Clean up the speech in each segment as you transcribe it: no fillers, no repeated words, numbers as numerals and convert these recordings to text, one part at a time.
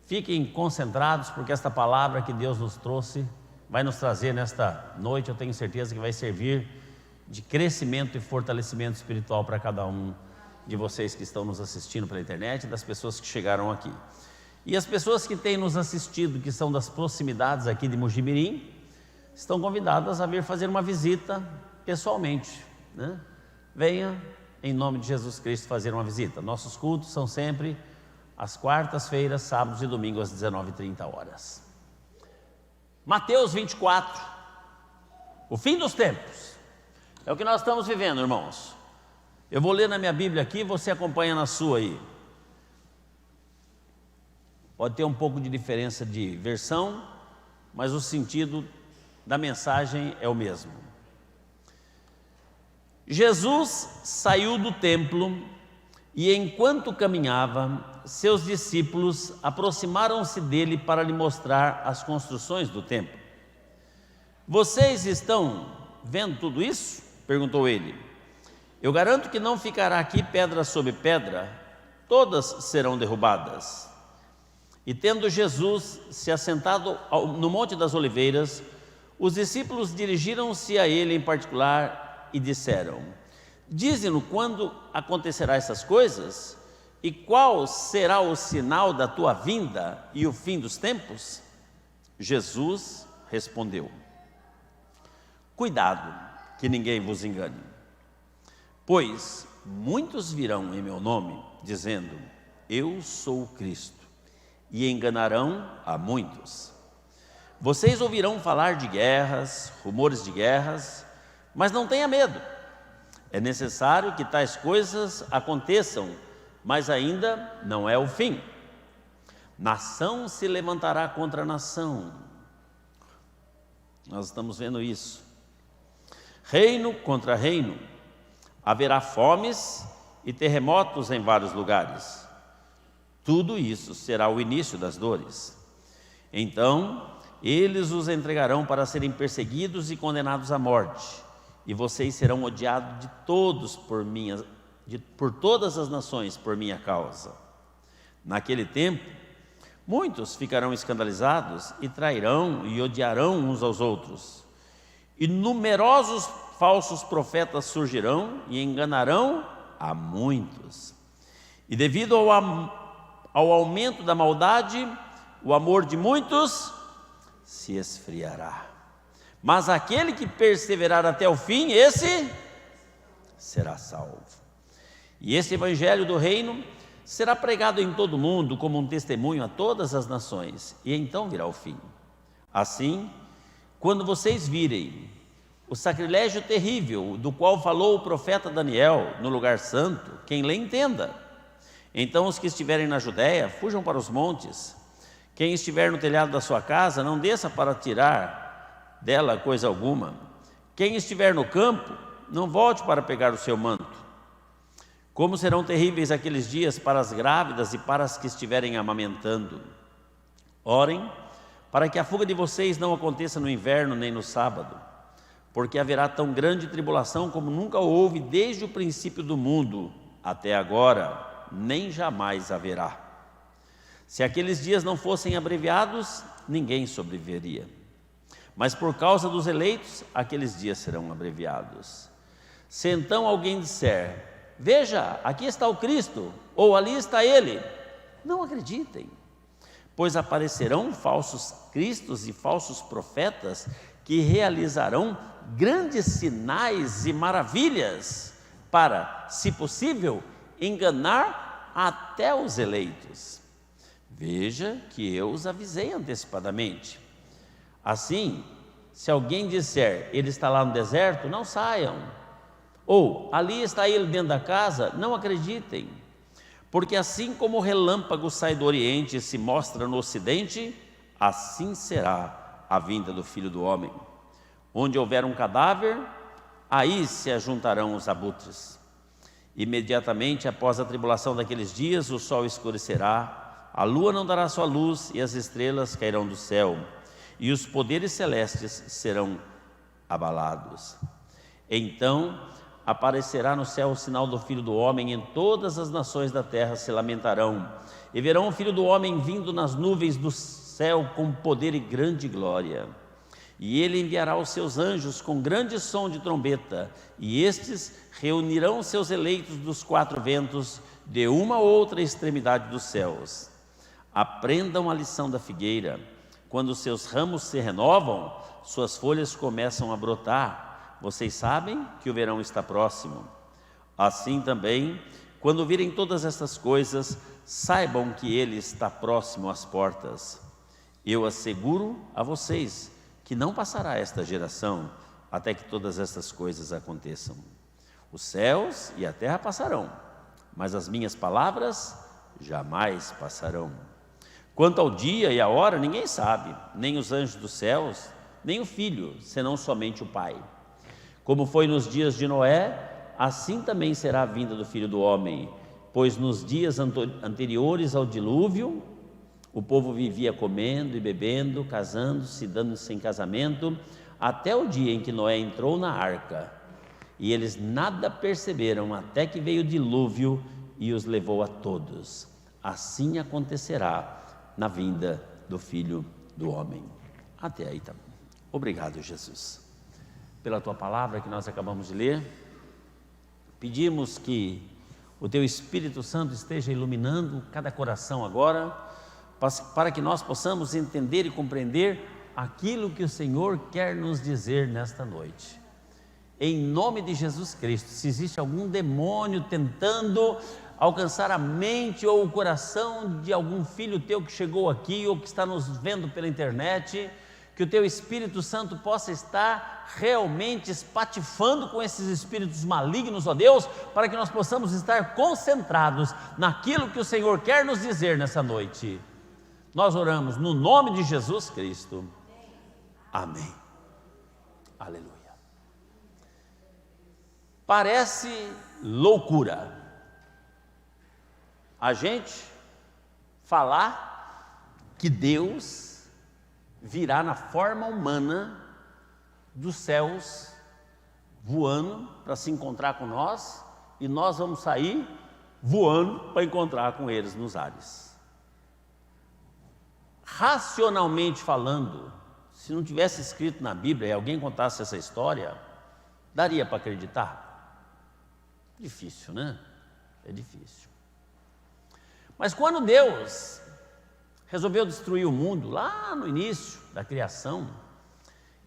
Fiquem concentrados, porque esta palavra que Deus nos trouxe vai nos trazer nesta noite, eu tenho certeza que vai servir de crescimento e fortalecimento espiritual para cada um de vocês que estão nos assistindo pela internet e das pessoas que chegaram aqui. E as pessoas que têm nos assistido, que são das proximidades aqui de Mojimirim, estão convidadas a vir fazer uma visita pessoalmente, né? Venha em nome de Jesus Cristo fazer uma visita. Nossos cultos são sempre às quartas-feiras, sábados e domingos às 19h30. Mateus 24, o fim dos tempos, é o que nós estamos vivendo, irmãos. Eu vou ler na minha Bíblia aqui, você acompanha na sua aí. Pode ter um pouco de diferença de versão, mas o sentido da mensagem é o mesmo. Jesus saiu do templo e, enquanto caminhava, seus discípulos aproximaram-se dele para lhe mostrar as construções do templo. Vocês estão vendo tudo isso? Perguntou ele. Eu garanto que não ficará aqui pedra sobre pedra, todas serão derrubadas. E tendo Jesus se assentado no Monte das Oliveiras, os discípulos dirigiram-se a ele em particular e disseram: dize-nos quando acontecerá essas coisas e qual será o sinal da tua vinda e o fim dos tempos? Jesus respondeu: cuidado que ninguém vos engane, pois muitos virão em meu nome dizendo: eu sou o Cristo, e enganarão a muitos. Vocês ouvirão falar de guerras, rumores de guerras, mas não tenha medo. É necessário que tais coisas aconteçam, mas ainda não é o fim. Nação se levantará contra nação. Nós estamos vendo isso. Reino contra reino. Haverá fomes e terremotos em vários lugares. Tudo isso será o início das dores. Então eles os entregarão para serem perseguidos e condenados à morte, e vocês serão odiados de todos por todas as nações por minha causa. Naquele tempo, muitos ficarão escandalizados e trairão e odiarão uns aos outros. E numerosos falsos profetas surgirão e enganarão a muitos. E devido ao aumento da maldade, o amor de muitos se esfriará. Mas aquele que perseverar até o fim, esse será salvo. E esse evangelho do reino será pregado em todo o mundo como um testemunho a todas as nações, e então virá o fim. Assim, quando vocês virem o sacrilégio terrível do qual falou o profeta Daniel no lugar santo, quem lê entenda. Então os que estiverem na Judéia fujam para os montes. Quem estiver no telhado da sua casa não desça para tirar dela coisa alguma. Quem estiver no campo não volte para pegar o seu manto. Como serão terríveis aqueles dias para as grávidas e para as que estiverem amamentando. Orem para que a fuga de vocês não aconteça no inverno nem no sábado, porque haverá tão grande tribulação como nunca houve desde o princípio do mundo até agora, nem jamais haverá. Se aqueles dias não fossem abreviados, ninguém sobreviveria. Mas por causa dos eleitos, aqueles dias serão abreviados. Se então alguém disser: veja, aqui está o Cristo, ou ali está ele, não acreditem, pois aparecerão falsos cristos e falsos profetas que realizarão grandes sinais e maravilhas para, se possível, enganar até os eleitos. Veja que eu os avisei antecipadamente. Assim, se alguém disser: ele está lá no deserto, não saiam. Ou, ali está ele dentro da casa, não acreditem. Porque assim como o relâmpago sai do Oriente e se mostra no Ocidente, assim será a vinda do Filho do Homem. Onde houver um cadáver, aí se ajuntarão os abutres. Imediatamente após a tribulação daqueles dias, o sol escurecerá, a lua não dará sua luz e as estrelas cairão do céu, e os poderes celestes serão abalados. Então aparecerá no céu o sinal do Filho do Homem, em todas as nações da terra se lamentarão, e verão o Filho do Homem vindo nas nuvens do céu com poder e grande glória. E ele enviará os seus anjos com grande som de trombeta, e estes reunirão seus eleitos dos quatro ventos, de uma a outra extremidade dos céus. Aprendam a lição da figueira: quando seus ramos se renovam, suas folhas começam a brotar. Vocês sabem que o verão está próximo. Assim também, quando virem todas estas coisas, saibam que ele está próximo às portas. Eu asseguro a vocês que não passará esta geração até que todas estas coisas aconteçam. Os céus e a terra passarão, mas as minhas palavras jamais passarão. Quanto ao dia e a hora, ninguém sabe, nem os anjos dos céus, nem o Filho, senão somente o Pai. Como foi nos dias de Noé, assim também será a vinda do Filho do Homem. Pois nos dias anteriores ao dilúvio, o povo vivia comendo e bebendo, casando-se, dando-se em casamento, até o dia em que Noé entrou na arca. E eles nada perceberam até que veio o dilúvio e os levou a todos. Assim acontecerá na vinda do Filho do Homem. Até aí tá bom. Obrigado, Jesus, pela Tua palavra que nós acabamos de ler. Pedimos que o Teu Espírito Santo esteja iluminando cada coração agora, para que nós possamos entender e compreender aquilo que o Senhor quer nos dizer nesta noite. Em nome de Jesus Cristo, se existe algum demônio tentando alcançar a mente ou o coração de algum filho Teu que chegou aqui ou que está nos vendo pela internet, que o Teu Espírito Santo possa estar realmente espatifando com esses espíritos malignos, ó Deus, para que nós possamos estar concentrados naquilo que o Senhor quer nos dizer nessa noite. Nós oramos no nome de Jesus Cristo. Amém. Aleluia. Parece loucura a gente falar que Deus virá na forma humana dos céus, voando para se encontrar com nós, e nós vamos sair voando para encontrar com eles nos ares. Racionalmente falando, se não tivesse escrito na Bíblia e alguém contasse essa história, daria para acreditar? Difícil, né? É difícil. Mas quando Deus resolveu destruir o mundo, lá no início da criação,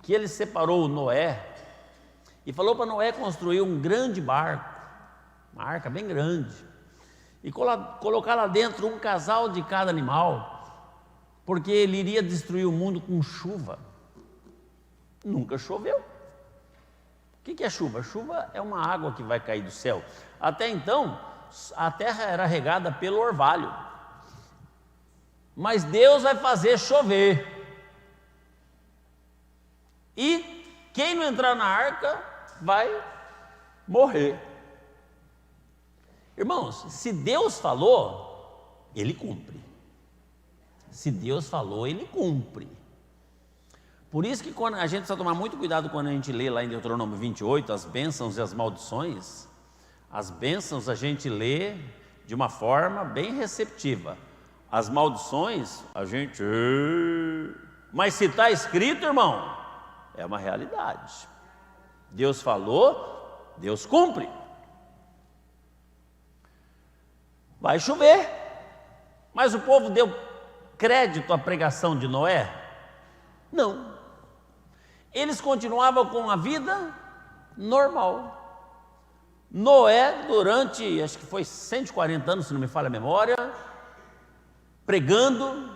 que Ele separou Noé e falou para Noé construir um grande barco, uma arca bem grande, e colocar lá dentro um casal de cada animal, porque Ele iria destruir o mundo com chuva. Nunca choveu. O que é chuva? Chuva é uma água que vai cair do céu. Até então, a terra era regada pelo orvalho. Mas Deus vai fazer chover. E quem não entrar na arca vai morrer. Irmãos, se Deus falou, Ele cumpre. Se Deus falou, Ele cumpre. Por isso que a gente precisa tomar muito cuidado quando a gente lê lá em Deuteronômio 28, as bênçãos e as maldições. As bênçãos a gente lê de uma forma bem receptiva. As maldições, a gente... Mas se está escrito, irmão, é uma realidade. Deus falou, Deus cumpre. Vai chover. Mas o povo deu crédito à pregação de Noé? Não. Eles continuavam com a vida normal. Noé, durante, acho que foi 140 anos, se não me falha a memória, pregando,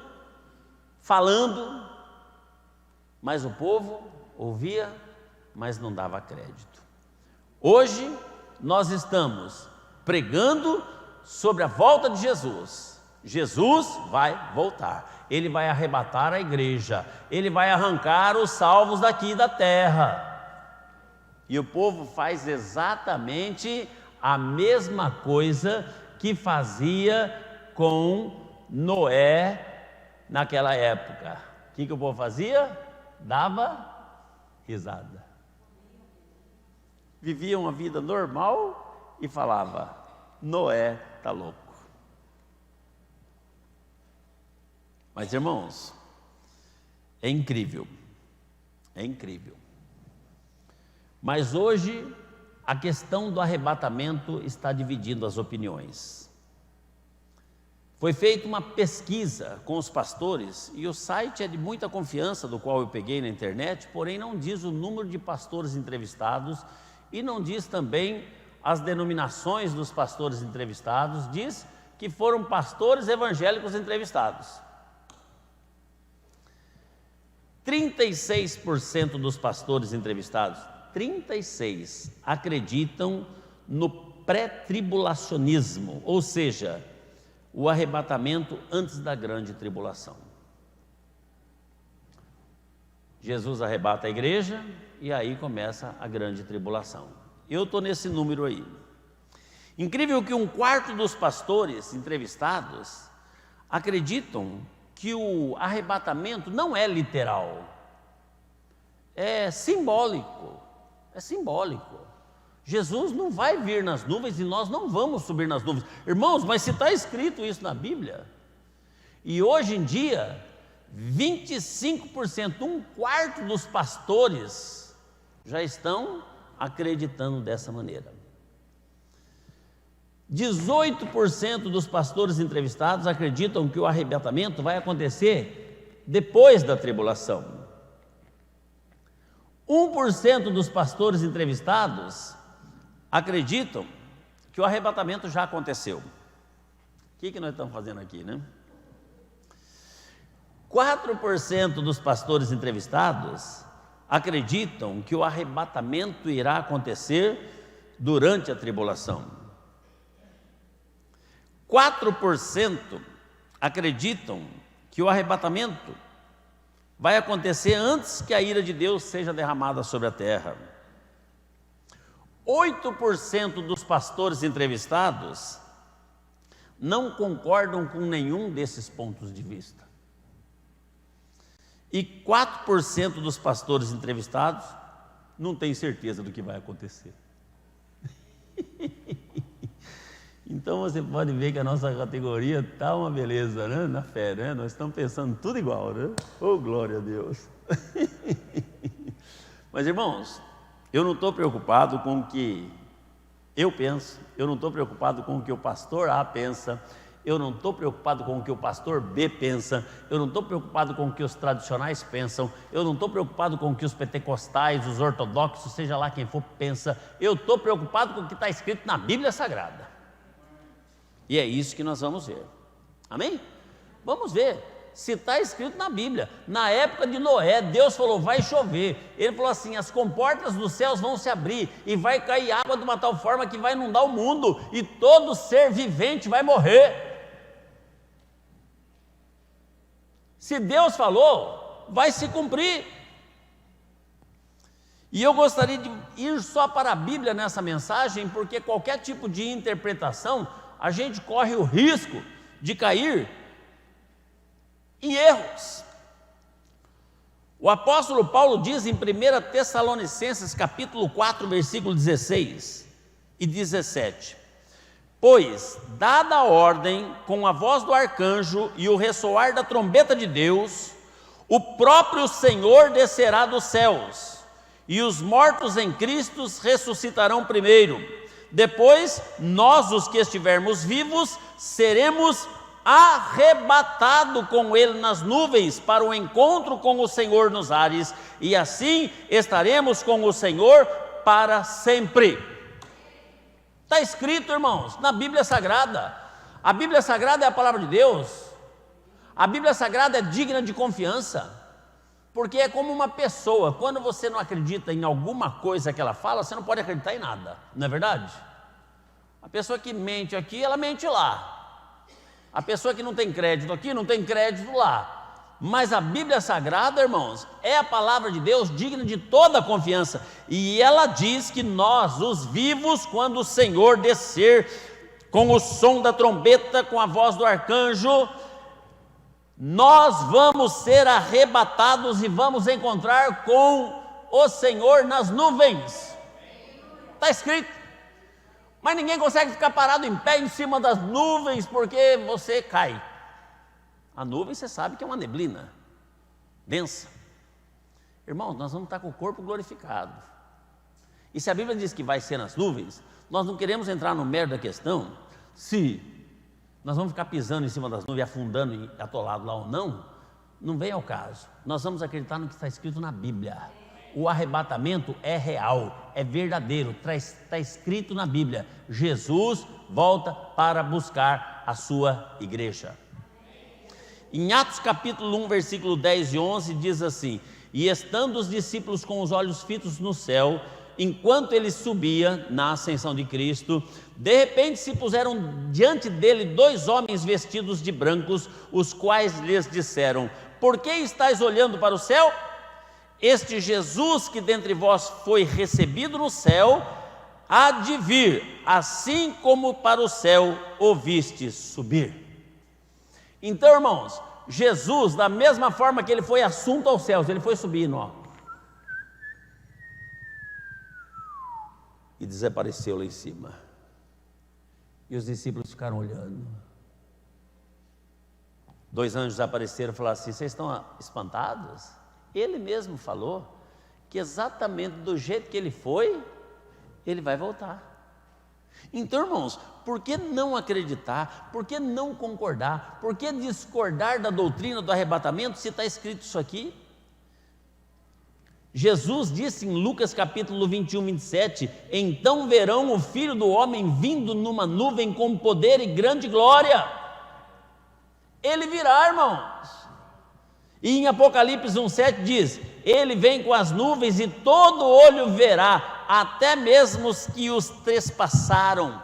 falando, mas o povo ouvia, mas não dava crédito. Hoje, nós estamos pregando sobre a volta de Jesus. Jesus vai voltar. Ele vai arrebatar a igreja, Ele vai arrancar os salvos daqui da terra. E o povo faz exatamente a mesma coisa que fazia com Noé naquela época. O que o povo fazia? Dava risada. viviam uma vida normal e falava: Noé está louco. Mas, irmãos, é incrível, é incrível. Mas hoje a questão do arrebatamento está dividindo as opiniões. Foi feita uma pesquisa com os pastores, e o site é de muita confiança, do qual eu peguei na internet, porém não diz o número de pastores entrevistados e não diz também as denominações dos pastores entrevistados. Diz que foram pastores evangélicos entrevistados. 36% dos pastores entrevistados, 36%, acreditam no pré-tribulacionismo, ou seja, o arrebatamento antes da grande tribulação. Jesus arrebata a igreja e aí começa a grande tribulação. Eu estou nesse número aí. Incrível que 1/4 dos pastores entrevistados acreditam que o arrebatamento não é literal, é simbólico, é simbólico. Jesus não vai vir nas nuvens e nós não vamos subir nas nuvens. Irmãos, mas se está escrito isso na Bíblia, e hoje em dia, 25%, 1/4 dos pastores já estão acreditando dessa maneira. 18% dos pastores entrevistados acreditam que o arrebatamento vai acontecer depois da tribulação. 1% dos pastores entrevistados acreditam que o arrebatamento já aconteceu. O que nós estamos fazendo aqui, né? 4% dos pastores entrevistados acreditam que o arrebatamento irá acontecer durante a tribulação. 4% acreditam que o arrebatamento vai acontecer antes que a ira de Deus seja derramada sobre a terra. 8% dos pastores entrevistados não concordam com nenhum desses pontos de vista. E 4% dos pastores entrevistados não têm certeza do que vai acontecer. Então você pode ver que a nossa categoria está uma beleza, né? Na fé, né? Nós estamos pensando tudo igual, né? Oh, glória a Deus! Mas, irmãos, eu não estou preocupado com o que eu penso, eu não estou preocupado com o que o pastor A pensa, eu não estou preocupado com o que o pastor B pensa, eu não estou preocupado com o que os tradicionais pensam, eu não estou preocupado com o que os pentecostais, os ortodoxos, seja lá quem for, pensa. Eu estou preocupado com o que está escrito na Bíblia Sagrada. E é isso que nós vamos ver. Amém? Vamos ver se está escrito na Bíblia. Na época de Noé, Deus falou: vai chover. Ele falou assim: as comportas dos céus vão se abrir e vai cair água de uma tal forma que vai inundar o mundo e todo ser vivente vai morrer. Se Deus falou, vai se cumprir. E eu gostaria de ir só para a Bíblia nessa mensagem, porque qualquer tipo de interpretação, a gente corre o risco de cair em erros. O apóstolo Paulo diz em 1 Tessalonicenses capítulo 4, versículo 16 e 17: pois, dada a ordem, com a voz do arcanjo e o ressoar da trombeta de Deus, o próprio Senhor descerá dos céus, e os mortos em Cristo ressuscitarão primeiro. Depois, nós, os que estivermos vivos, seremos arrebatados com Ele nas nuvens para o encontro com o Senhor nos ares, e assim estaremos com o Senhor para sempre. Está escrito, irmãos, na Bíblia Sagrada. A Bíblia Sagrada é a palavra de Deus. A Bíblia Sagrada é digna de confiança, porque é como uma pessoa. Quando você não acredita em alguma coisa que ela fala, você não pode acreditar em nada, não é verdade? A pessoa que mente aqui, ela mente lá. A pessoa que não tem crédito aqui, não tem crédito lá. Mas a Bíblia Sagrada, irmãos, é a palavra de Deus digna de toda confiança. E ela diz que nós, os vivos, quando o Senhor descer com o som da trombeta, com a voz do arcanjo, nós vamos ser arrebatados e vamos encontrar com o Senhor nas nuvens. está escrito. Mas ninguém consegue ficar parado em pé em cima das nuvens, porque você cai. A nuvem você sabe que é uma neblina densa. Irmãos, nós vamos estar com o corpo glorificado. E se a Bíblia diz que vai ser nas nuvens, nós não queremos entrar no mérito da questão, se nós vamos ficar pisando em cima das nuvens, afundando e atolado lá ou não, não vem ao caso. Nós vamos acreditar no que está escrito na Bíblia. O arrebatamento é real, é verdadeiro, está escrito na Bíblia. Jesus volta para buscar a sua igreja. Em Atos capítulo 1, versículo 10 e 11, diz assim: e estando os discípulos com os olhos fitos no céu, enquanto ele subia na ascensão de Cristo, de repente se puseram diante dele 2 homens vestidos de brancos, os quais lhes disseram: por que estáis olhando para o céu? Este Jesus que dentre vós foi recebido no céu, há de vir, assim como para o céu o vistes subir. Então, irmãos, Jesus, da mesma forma que ele foi assunto aos céus, ele foi subindo, ó, e desapareceu lá em cima. E os discípulos ficaram olhando. 2 anjos apareceram e falaram assim: vocês estão espantados? Ele mesmo falou que exatamente do jeito que ele foi, ele vai voltar. Então, irmãos, por que não acreditar? Por que não concordar? Por que discordar da doutrina do arrebatamento se está escrito isso aqui? Jesus disse em Lucas capítulo 21, 27, então verão o Filho do Homem vindo numa nuvem com poder e grande glória. Ele virá, irmãos. E em Apocalipse 1,7 diz: ele vem com as nuvens e todo olho verá, até mesmo os que os trespassaram,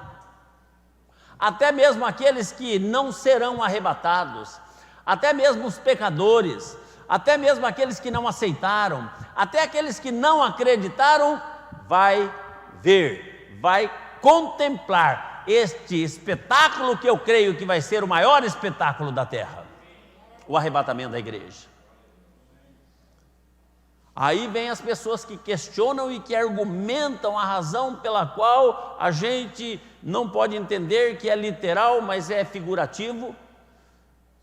até mesmo aqueles que não serão arrebatados, até mesmo os pecadores, até mesmo aqueles que não aceitaram, até aqueles que não acreditaram, vai ver, vai contemplar este espetáculo que eu creio que vai ser o maior espetáculo da terra, o arrebatamento da igreja. Aí vem as pessoas que questionam e que argumentam a razão pela qual a gente não pode entender que é literal, mas é figurativo.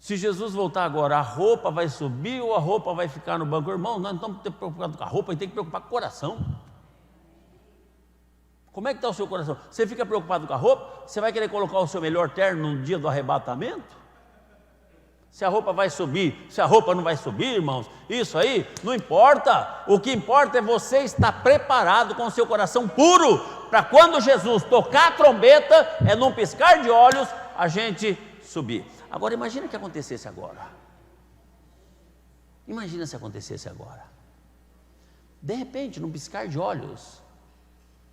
Se Jesus voltar agora, a roupa vai subir ou a roupa vai ficar no banco? Irmão, nós não estamos preocupados com a roupa, a gente tem que preocupar com o coração. Como é que está o seu coração? Você fica preocupado com a roupa? Você vai querer colocar o seu melhor terno no dia do arrebatamento? Se a roupa vai subir, se a roupa não vai subir, irmãos, isso aí não importa. O que importa é você estar preparado com o seu coração puro, para quando Jesus tocar a trombeta, é num piscar de olhos, a gente subir. Agora imagina que acontecesse agora. Imagina se acontecesse agora. De repente, num piscar de olhos,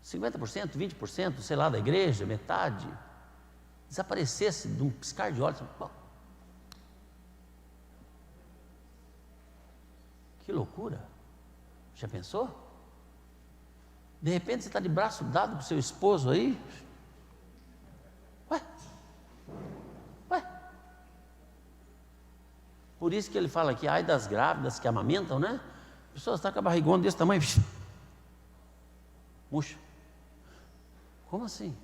50%, 20%, sei lá, da igreja, metade, desaparecesse num piscar de olhos. Bom, que loucura! Já pensou? De repente você está de braço dado com seu esposo aí. Ué? Por isso que ele fala aqui, ai das grávidas que amamentam, né? A pessoa está com a barrigona desse tamanho, murcha. Como assim?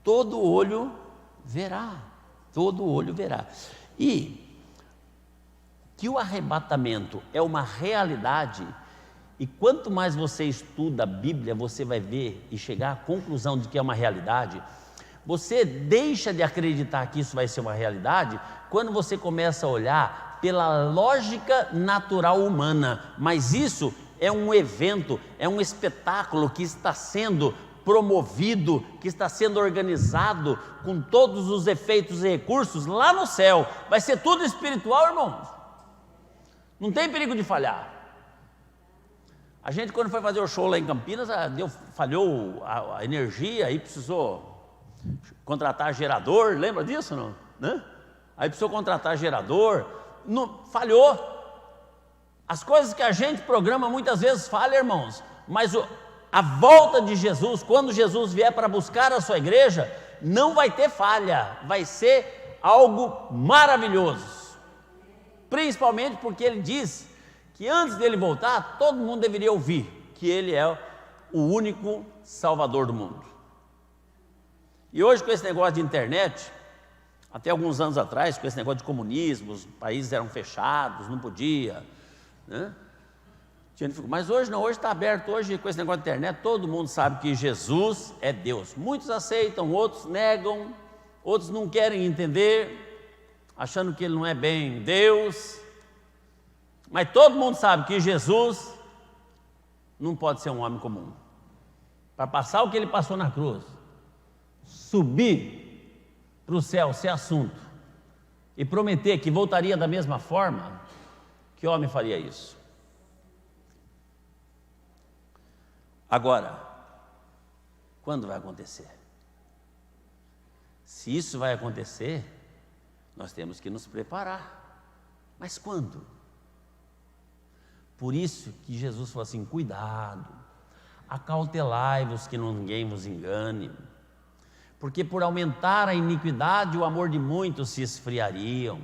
Todo olho verá, todo olho verá. E que o arrebatamento é uma realidade, e quanto mais você estuda a Bíblia, você vai ver e chegar à conclusão de que é uma realidade. Você deixa de acreditar que isso vai ser uma realidade quando você começa a olhar pela lógica natural humana, mas isso é um evento, é um espetáculo que está sendo promovido, que está sendo organizado com todos os efeitos e recursos lá no céu. Vai ser tudo espiritual, irmãos. Não tem perigo de falhar. A gente, quando foi fazer o show lá em Campinas, falhou a energia, aí precisou contratar gerador, lembra disso, não? Né? Aí precisou contratar gerador, não, falhou. As coisas que a gente programa muitas vezes falham, irmãos, mas a volta de Jesus, quando Jesus vier para buscar a sua igreja, não vai ter falha, vai ser algo maravilhoso. Principalmente porque ele diz que antes dele voltar, todo mundo deveria ouvir que ele é o único Salvador do mundo. E hoje, com esse negócio de internet, até alguns anos atrás, com esse negócio de comunismo, os países eram fechados, não podia, né? Mas hoje não, hoje está aberto, hoje com esse negócio de internet, todo mundo sabe que Jesus é Deus. Muitos aceitam, outros negam, outros não querem entender, achando que Ele não é bem Deus. Mas todo mundo sabe que Jesus não pode ser um homem comum. Para passar o que Ele passou na cruz, subir para o céu, ser assunto, e prometer que voltaria da mesma forma, que homem faria isso? Agora, quando vai acontecer? Se isso vai acontecer, nós temos que nos preparar. Mas quando? Por isso que Jesus falou assim: cuidado, acautelai-vos que ninguém vos engane, porque por aumentar a iniquidade o amor de muitos se esfriariam.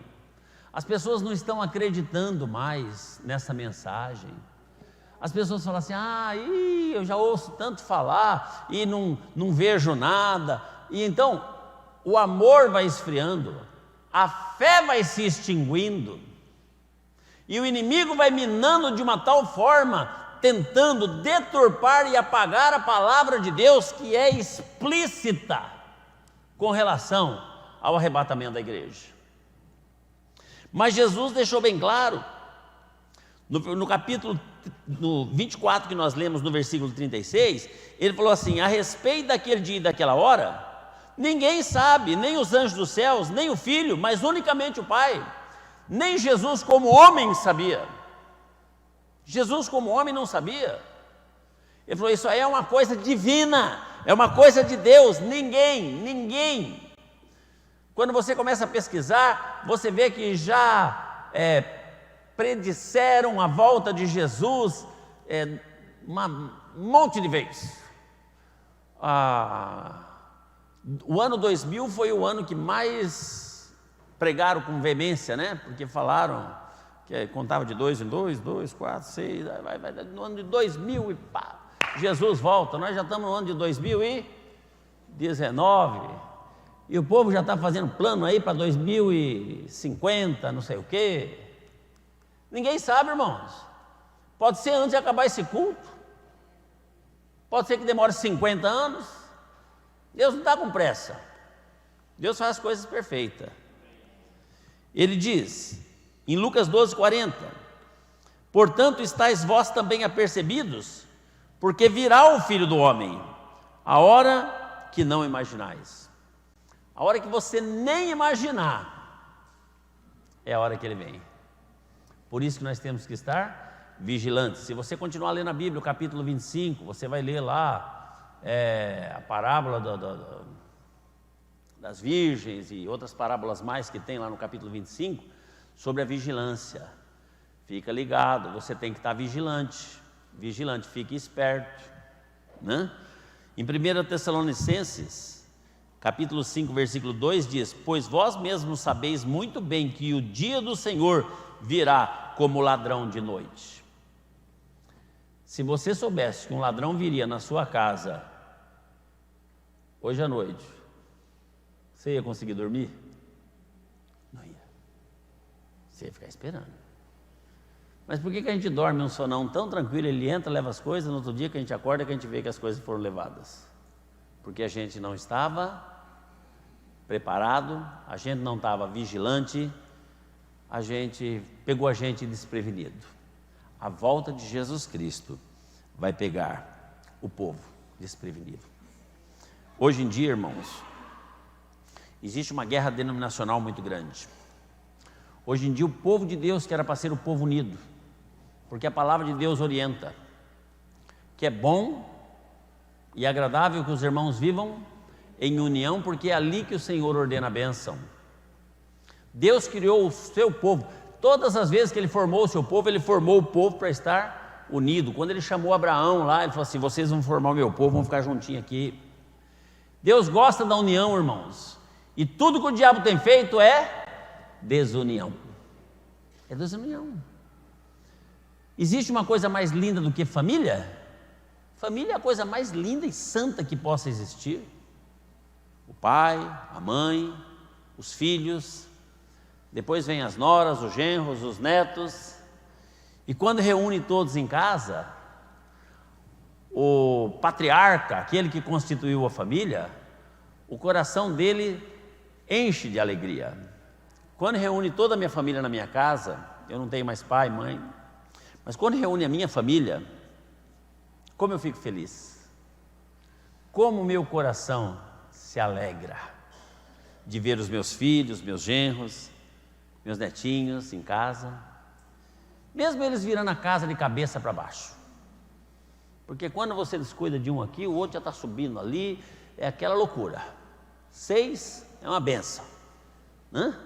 As pessoas não estão acreditando mais nessa mensagem. As pessoas falam assim: eu já ouço tanto falar e não vejo nada. E então o amor vai esfriando, a fé vai se extinguindo, e o inimigo vai minando de uma tal forma, tentando deturpar e apagar a palavra de Deus, que é explícita com relação ao arrebatamento da igreja. Mas Jesus deixou bem claro, no capítulo 24 que nós lemos no versículo 36, ele falou assim: a respeito daquele dia e daquela hora, ninguém sabe, nem os anjos dos céus, nem o Filho, mas unicamente o Pai. Nem Jesus como homem sabia. Jesus como homem não sabia. Ele falou: isso aí é uma coisa divina, é uma coisa de Deus. Ninguém. Quando você começa a pesquisar, você vê que já predisseram a volta de Jesus um monte de vezes. O ano 2000 foi o ano que mais pregaram com veemência, né? Porque falaram que contava de 2 em 2, 2, 4, 6, vai, no ano de 2000 e pá, Jesus volta. Nós já estamos no ano de 2019 e o povo já está fazendo plano aí para 2050, não sei o quê. Ninguém sabe, irmãos. Pode ser antes de acabar esse culto, pode ser que demore 50 anos. Deus não está com pressa. Deus faz as coisas perfeitas. Ele diz em Lucas 12:40: portanto estáis vós também apercebidos, porque virá o Filho do Homem a hora que não imaginais. A hora que você nem imaginar é a hora que Ele vem. Por isso que nós temos que estar vigilantes. Se você continuar lendo a Bíblia, o capítulo 25, você vai ler lá a parábola das virgens e outras parábolas mais que tem lá no capítulo 25, sobre a vigilância. Fica ligado, você tem que estar vigilante, fique esperto, né? Em 1 Tessalonicenses, capítulo 5, versículo 2 diz: pois vós mesmos sabeis muito bem que o dia do Senhor virá como ladrão de noite. Se você soubesse que um ladrão viria na sua casa hoje à noite, você ia conseguir dormir? Não ia. Você ia ficar esperando. Mas por que a gente dorme um sonão tão tranquilo? Ele entra, leva as coisas, no outro dia que a gente acorda, que a gente vê que as coisas foram levadas. Porque a gente não estava preparado, a gente não estava vigilante, pegou a gente desprevenido. A volta de Jesus Cristo vai pegar o povo desprevenido. Hoje em dia, irmãos, existe uma guerra denominacional muito grande. Hoje em dia o povo de Deus, que era para ser o povo unido, porque a palavra de Deus orienta que é bom e agradável que os irmãos vivam em união, porque é ali que o Senhor ordena a bênção. Deus criou o seu povo. Todas as vezes que Ele formou o seu povo, Ele formou o povo para estar unido. Quando Ele chamou Abraão lá, Ele falou assim: vocês vão formar o meu povo, vão ficar juntinho aqui. Deus gosta da união, irmãos. E tudo que o diabo tem feito é desunião. É desunião. Existe uma coisa mais linda do que família? Família é a coisa mais linda e santa que possa existir. O pai, a mãe, os filhos, depois vem as noras, os genros, os netos, e quando reúne todos em casa, o patriarca, aquele que constituiu a família, o coração dele enche de alegria. Quando reúne toda a minha família na minha casa, eu não tenho mais pai, mãe, mas quando reúne a minha família, como eu fico feliz, como o meu coração se alegra de ver os meus filhos, meus genros, meus netinhos em casa, mesmo eles virando a casa de cabeça para baixo, porque quando você descuida de um aqui, o outro já está subindo ali, é aquela loucura. 6 é uma benção, né?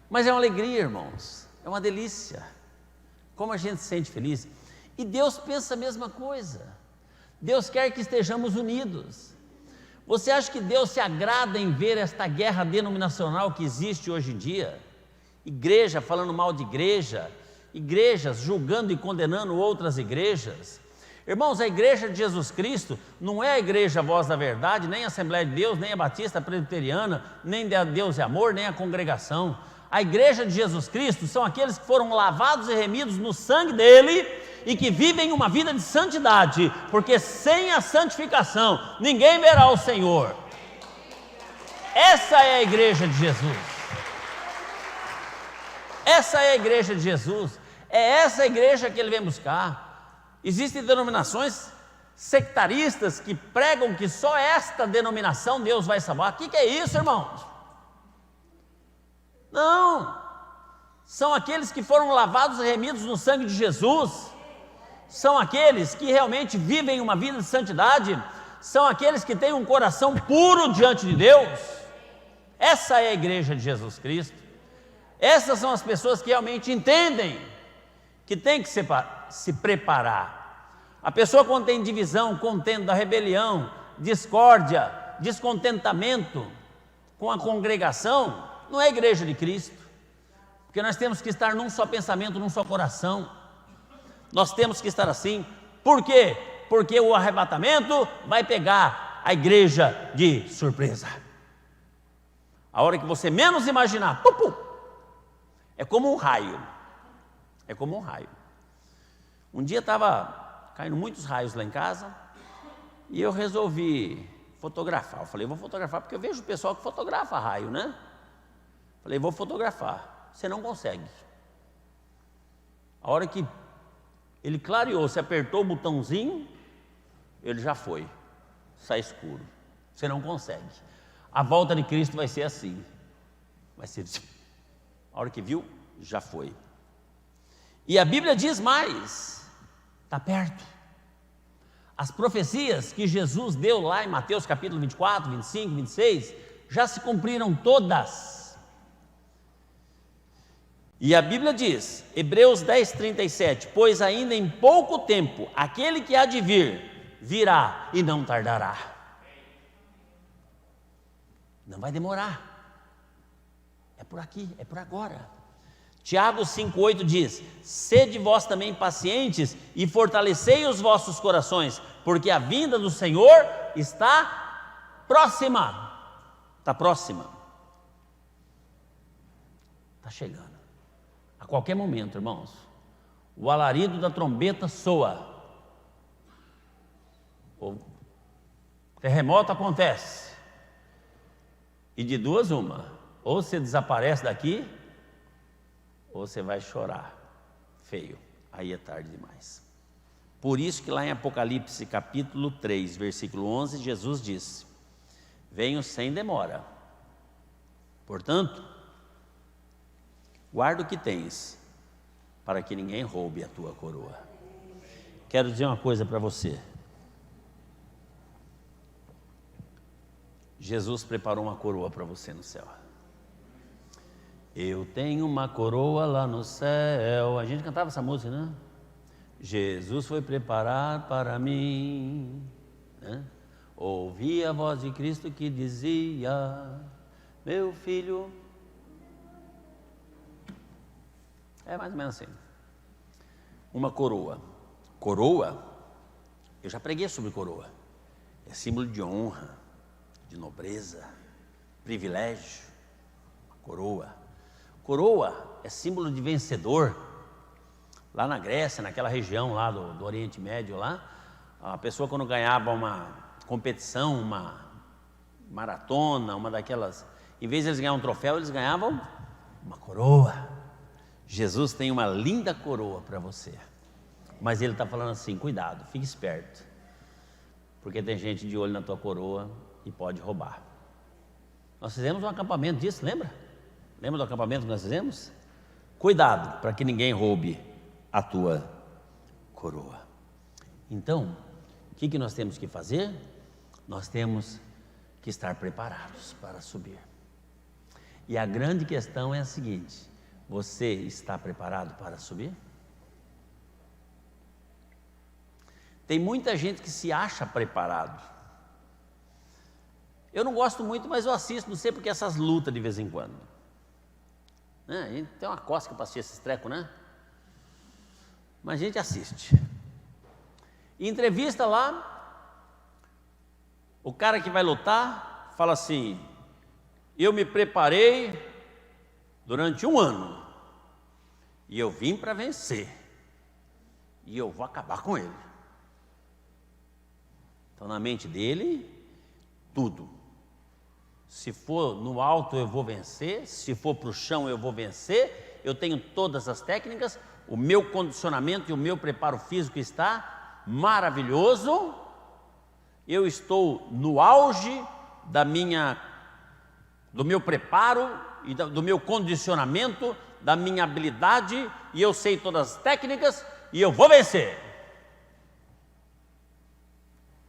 Mas é uma alegria, irmãos, é uma delícia, como a gente se sente feliz. E Deus pensa a mesma coisa, Deus quer que estejamos unidos. Você acha que Deus se agrada em ver esta guerra denominacional que existe hoje em dia? Igreja falando mal de igreja, igrejas julgando e condenando outras igrejas. Irmãos, a igreja de Jesus Cristo não é a igreja Voz da Verdade, nem a Assembleia de Deus, nem a Batista Presbiteriana, nem a Deus e Amor, nem a congregação. A igreja de Jesus Cristo são aqueles que foram lavados e remidos no sangue dele e que vivem uma vida de santidade, porque sem a santificação ninguém verá o Senhor. Essa é a igreja de Jesus. Essa é a igreja de Jesus. É essa igreja que ele vem buscar. Existem denominações sectaristas que pregam que só esta denominação Deus vai salvar. O que é isso, irmãos? Não, são aqueles que foram lavados e remidos no sangue de Jesus, são aqueles que realmente vivem uma vida de santidade, são aqueles que têm um coração puro diante de Deus. Essa é a igreja de Jesus Cristo. Essas são as pessoas que realmente entendem que tem que se preparar. A pessoa quando tem divisão, contenda, rebelião, discórdia, descontentamento com a congregação, não é a igreja de Cristo, porque nós temos que estar num só pensamento, num só coração. Nós temos que estar assim. Por quê? Porque o arrebatamento vai pegar a igreja de surpresa. A hora que você menos imaginar, é como um raio. É como um raio. Um dia estava caindo muitos raios lá em casa e eu resolvi fotografar. Eu falei, vou fotografar porque eu vejo o pessoal que fotografa raio, né? Falei, vou fotografar. Você não consegue. A hora que ele clareou, você apertou o botãozinho, ele já foi. Sai escuro. Você não consegue. A volta de Cristo vai ser assim. Vai ser assim. A hora que viu, já foi. E a Bíblia diz mais. Está perto. As profecias que Jesus deu lá em Mateus capítulo 24, 25, 26, já se cumpriram todas. E a Bíblia diz, Hebreus 10, 37, pois ainda em pouco tempo, aquele que há de vir, virá e não tardará. Não vai demorar. É por aqui, é por agora. Tiago 5,8 diz, sede vós também pacientes e fortalecei os vossos corações, porque a vinda do Senhor está próxima. Está próxima. Está chegando. A qualquer momento, irmãos, o alarido da trombeta soa, o terremoto acontece, e de duas uma, ou você desaparece daqui, ou você vai chorar, feio, aí é tarde demais. Por isso que lá em Apocalipse capítulo 3, versículo 11, Jesus disse, venho sem demora, portanto, guarda o que tens, para que ninguém roube a tua coroa. Quero dizer uma coisa para você. Jesus preparou uma coroa para você no céu. Eu tenho uma coroa lá no céu. A gente cantava essa música, né? Jesus foi preparar para mim, né? Ouvi a voz de Cristo que dizia, meu filho. É mais ou menos assim. Uma coroa. Coroa Eu já preguei sobre coroa. É símbolo de honra, de nobreza, privilégio. Coroa. Coroa é símbolo de vencedor. Lá na Grécia, naquela região lá do Oriente Médio lá, a pessoa quando ganhava uma competição, uma maratona, uma daquelas, em vez de eles ganharem um troféu, eles ganhavam uma coroa. Jesus tem uma linda coroa para você. Mas ele está falando assim, cuidado, fique esperto. Porque tem gente de olho na tua coroa e pode roubar. Nós fizemos um acampamento disso, lembra? Lembra do acampamento que nós fizemos? Cuidado, para que ninguém roube a tua coroa. Então, o que nós temos que fazer? Nós temos que estar preparados para subir. E a grande questão é a seguinte: você está preparado para subir? Tem muita gente que se acha preparado. Eu não gosto muito, mas eu assisto, não sei porque essas lutas de vez em quando. Né? Tem uma cócega para assistir esses trecos, né? Mas a gente assiste. E entrevista lá, o cara que vai lutar fala assim: eu me preparei durante 1 ano e eu vim para vencer e eu vou acabar com ele. Então na mente dele, tudo. Se for no alto eu vou vencer, se for para o chão eu vou vencer, eu tenho todas as técnicas, o meu condicionamento e o meu preparo físico está maravilhoso, eu estou no auge do meu preparo e do meu condicionamento, da minha habilidade, e eu sei todas as técnicas e eu vou vencer.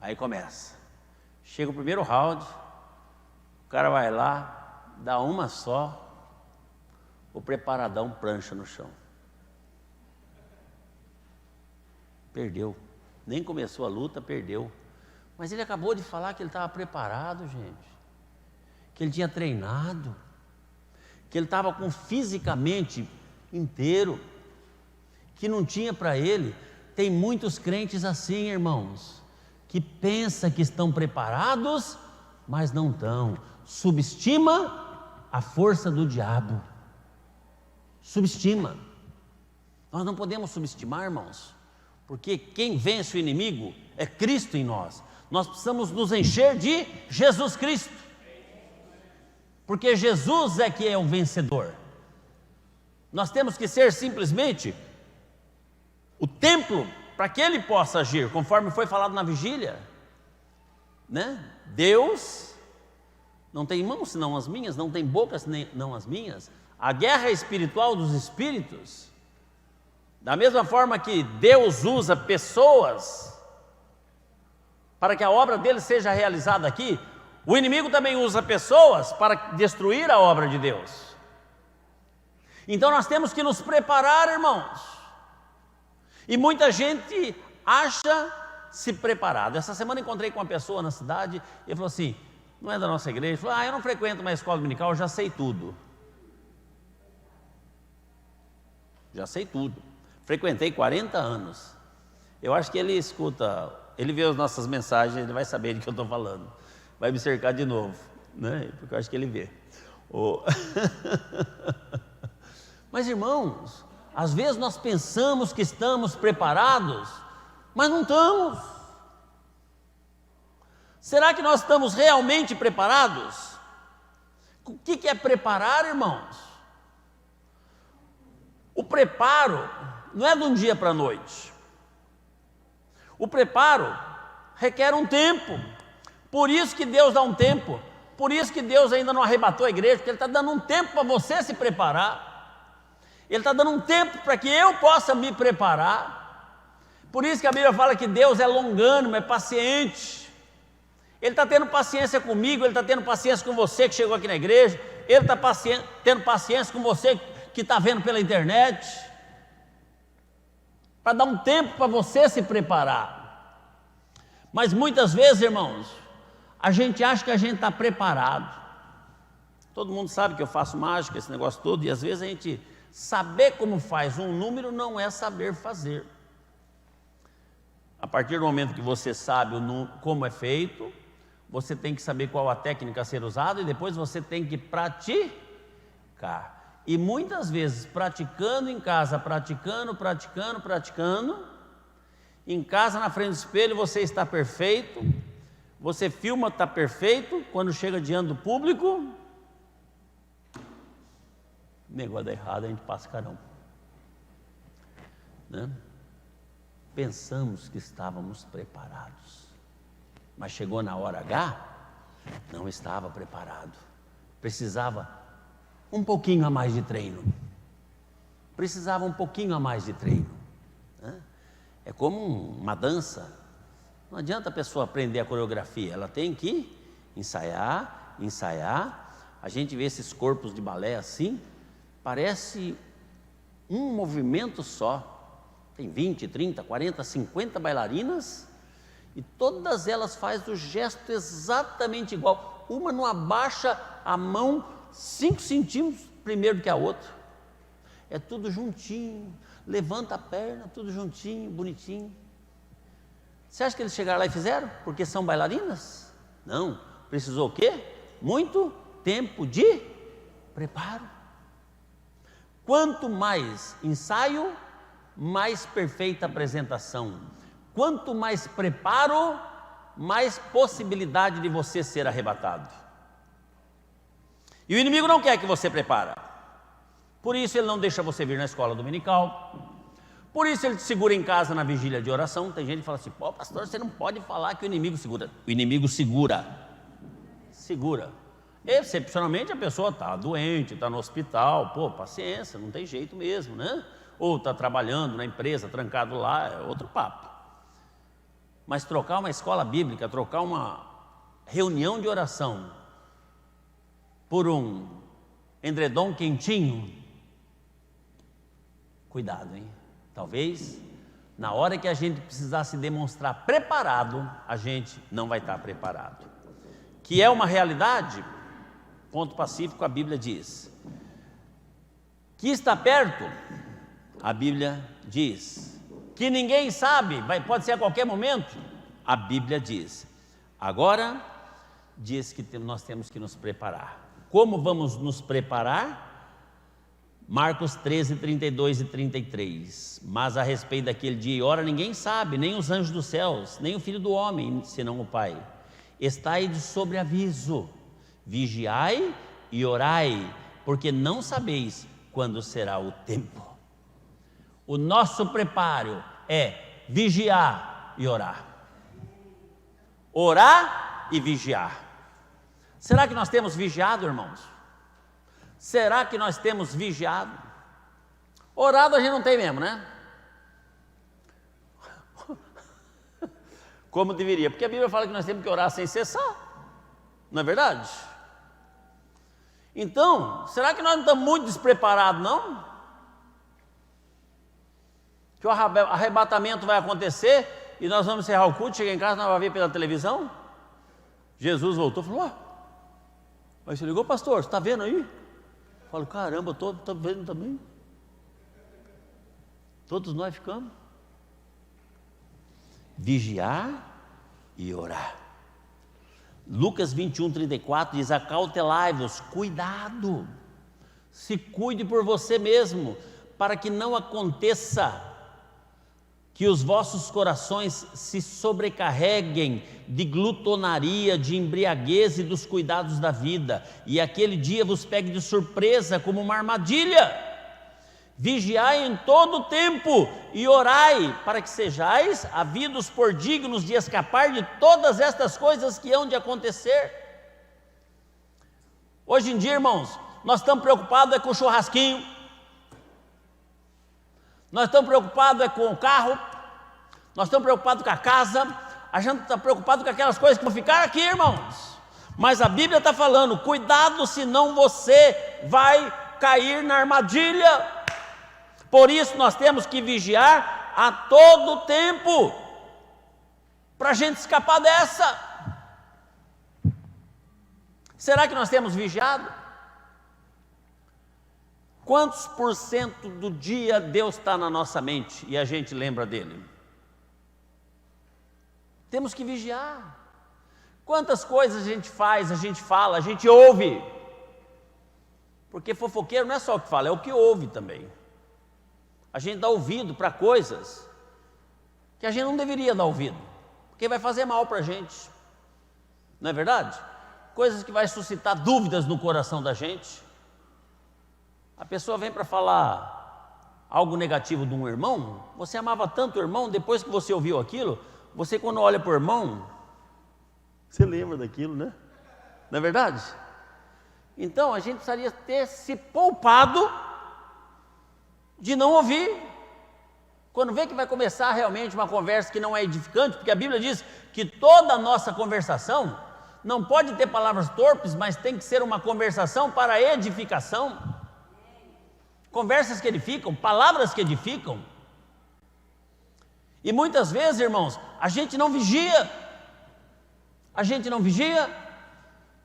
Aí começa, chega o primeiro round, o cara vai lá, dá uma só, o preparadão prancha no chão. Perdeu, nem começou a luta, perdeu. Mas ele acabou de falar que ele estava preparado, gente, que ele tinha treinado, que ele estava fisicamente inteiro, que não tinha para ele. Tem muitos crentes assim, irmãos, que pensam que estão preparados, mas não estão. Subestima a força do diabo. Subestima. Nós não podemos subestimar, irmãos, porque quem vence o inimigo é Cristo em nós. Nós precisamos nos encher de Jesus Cristo, porque Jesus é que é o vencedor. Nós temos que ser simplesmente o templo para que Ele possa agir, conforme foi falado na vigília, né? Deus não tem mãos senão as minhas, não tem boca senão as minhas. A guerra espiritual dos espíritos. Da mesma forma que Deus usa pessoas para que a obra dele seja realizada aqui, o inimigo também usa pessoas para destruir a obra de Deus. Então nós temos que nos preparar, irmãos. E muita gente acha se preparado. Essa semana encontrei com uma pessoa na cidade e ele falou assim, não é da nossa igreja, ele falou, eu não frequento uma escola dominical, eu já sei tudo. Já sei tudo. Frequentei 40 anos. Eu acho que ele escuta, ele vê as nossas mensagens, ele vai saber de que eu estou falando. Vai me cercar de novo, né? Porque eu acho que ele vê. Mas irmãos, às vezes nós pensamos que estamos preparados, mas não estamos. Será que nós estamos realmente preparados? O que é preparar, irmãos? O preparo não é de um dia para a noite. O preparo requer um tempo. Por isso que Deus dá um tempo. Por isso que Deus ainda não arrebatou a igreja, porque Ele está dando um tempo para você se preparar. Ele está dando um tempo para que eu possa me preparar. Por isso que a Bíblia fala que Deus é longânimo, é paciente. Ele está tendo paciência comigo, Ele está tendo paciência com você que chegou aqui na igreja, Ele está tendo paciência com você que está vendo pela internet, para dar um tempo para você se preparar. Mas muitas vezes, irmãos, a gente acha que a gente está preparado. Todo mundo sabe que eu faço mágica, esse negócio todo, e às vezes a gente saber como faz um número não é saber fazer. partir do momento que você sabe como é feito, você tem que saber qual a técnica a ser usada e depois você tem que praticar. E muitas vezes, praticando em casa, praticando, em casa, na frente do espelho, você está perfeito, você filma, está perfeito, quando chega diante do público, o negócio dá errado, a gente passa carão. Né? Pensamos que estávamos preparados, mas chegou na hora H, não estava preparado, precisava um pouquinho a mais de treino, né? É como uma dança, não adianta a pessoa aprender a coreografia, ela tem que ensaiar, a gente vê esses corpos de balé assim, parece um movimento só, tem 20, 30, 40, 50 bailarinas, e todas elas fazem o gesto exatamente igual, uma não abaixa a mão 5 centímetros primeiro do que a outra, é tudo juntinho, levanta a perna, tudo juntinho, bonitinho. Você acha que eles chegaram lá e fizeram? Porque são bailarinas? Não, precisou o quê? Muito tempo de preparo. Quanto mais ensaio, mais perfeita apresentação. Quanto mais preparo, mais possibilidade de você ser arrebatado. E o inimigo não quer que você prepare. Por isso ele não deixa você vir na escola dominical. Por isso ele te segura em casa na vigília de oração. Tem gente que fala assim, pô, pastor, você não pode falar que o inimigo segura. O inimigo segura. Excepcionalmente a pessoa está doente, está no hospital, pô, paciência, não tem jeito mesmo, né? Ou está trabalhando na empresa, trancado lá, é outro papo. Mas trocar uma escola bíblica, trocar uma reunião de oração por um edredom quentinho, cuidado, hein? Talvez na hora que a gente precisar se demonstrar preparado, a gente não vai estar preparado. Que é uma realidade, ponto pacífico, a Bíblia diz. Que está perto, a Bíblia diz. Que ninguém sabe, pode ser a qualquer momento, a Bíblia diz. Agora, diz que nós temos que nos preparar. Como vamos nos preparar? Marcos 13, 32 e 33. Mas a respeito daquele dia e hora ninguém sabe, nem os anjos dos céus, nem o Filho do Homem, senão o Pai. Estai de sobreaviso, vigiai e orai, porque não sabeis quando será o tempo. O nosso preparo é vigiar e orar. Orar e vigiar. Será que nós temos vigiado, irmãos? Será que nós temos vigiado? Orado a gente não tem mesmo, né? Como deveria, porque a Bíblia fala que nós temos que orar sem cessar, não é verdade? Então, será que nós não estamos muito despreparados, não? Que o arrebatamento vai acontecer e nós vamos encerrar o culto, chegar em casa, nós vamos ver pela televisão? Jesus voltou e falou, mas você ligou, pastor, você está vendo aí? Eu falo, caramba, estou vendo também. Todos nós ficamos. Vigiar e orar. Lucas 21, 34 diz, acautelai-vos, cuidado, se cuide por você mesmo, para que não aconteça que os vossos corações se sobrecarreguem de glutonaria, de embriaguez e dos cuidados da vida, e aquele dia vos pegue de surpresa como uma armadilha. Vigiai em todo o tempo e orai, para que sejais havidos por dignos de escapar de todas estas coisas que hão de acontecer. Hoje em dia, irmãos, nós estamos preocupados com o churrasquinho, nós estamos preocupados com o carro, nós estamos preocupados com a casa, a gente está preocupado com aquelas coisas que vão ficar aqui, irmãos. Mas a Bíblia está falando, cuidado, senão você vai cair na armadilha. Por isso nós temos que vigiar a todo tempo, para a gente escapar dessa. Será que nós temos vigiado? Quantos por cento do dia Deus está na nossa mente e a gente lembra dele? temos que vigiar. Quantas coisas a gente faz, a gente fala, a gente ouve. Porque fofoqueiro não é só o que fala, é o que ouve também. A gente dá ouvido para coisas que a gente não deveria dar ouvido, porque vai fazer mal para a gente. Não é verdade? Coisas que vai suscitar dúvidas no coração da gente. A pessoa vem para falar algo negativo de um irmão, você amava tanto o irmão, depois que você ouviu aquilo, você quando olha para o irmão, você lembra daquilo, né? Não é verdade? Então a gente precisaria ter se poupado de não ouvir. Quando vê que vai começar realmente uma conversa que não é edificante, porque a Bíblia diz que toda a nossa conversação não pode ter palavras torpes, mas tem que ser uma conversação para edificação. Conversas que edificam, palavras que edificam. E muitas vezes, irmãos, a gente não vigia. A gente não vigia.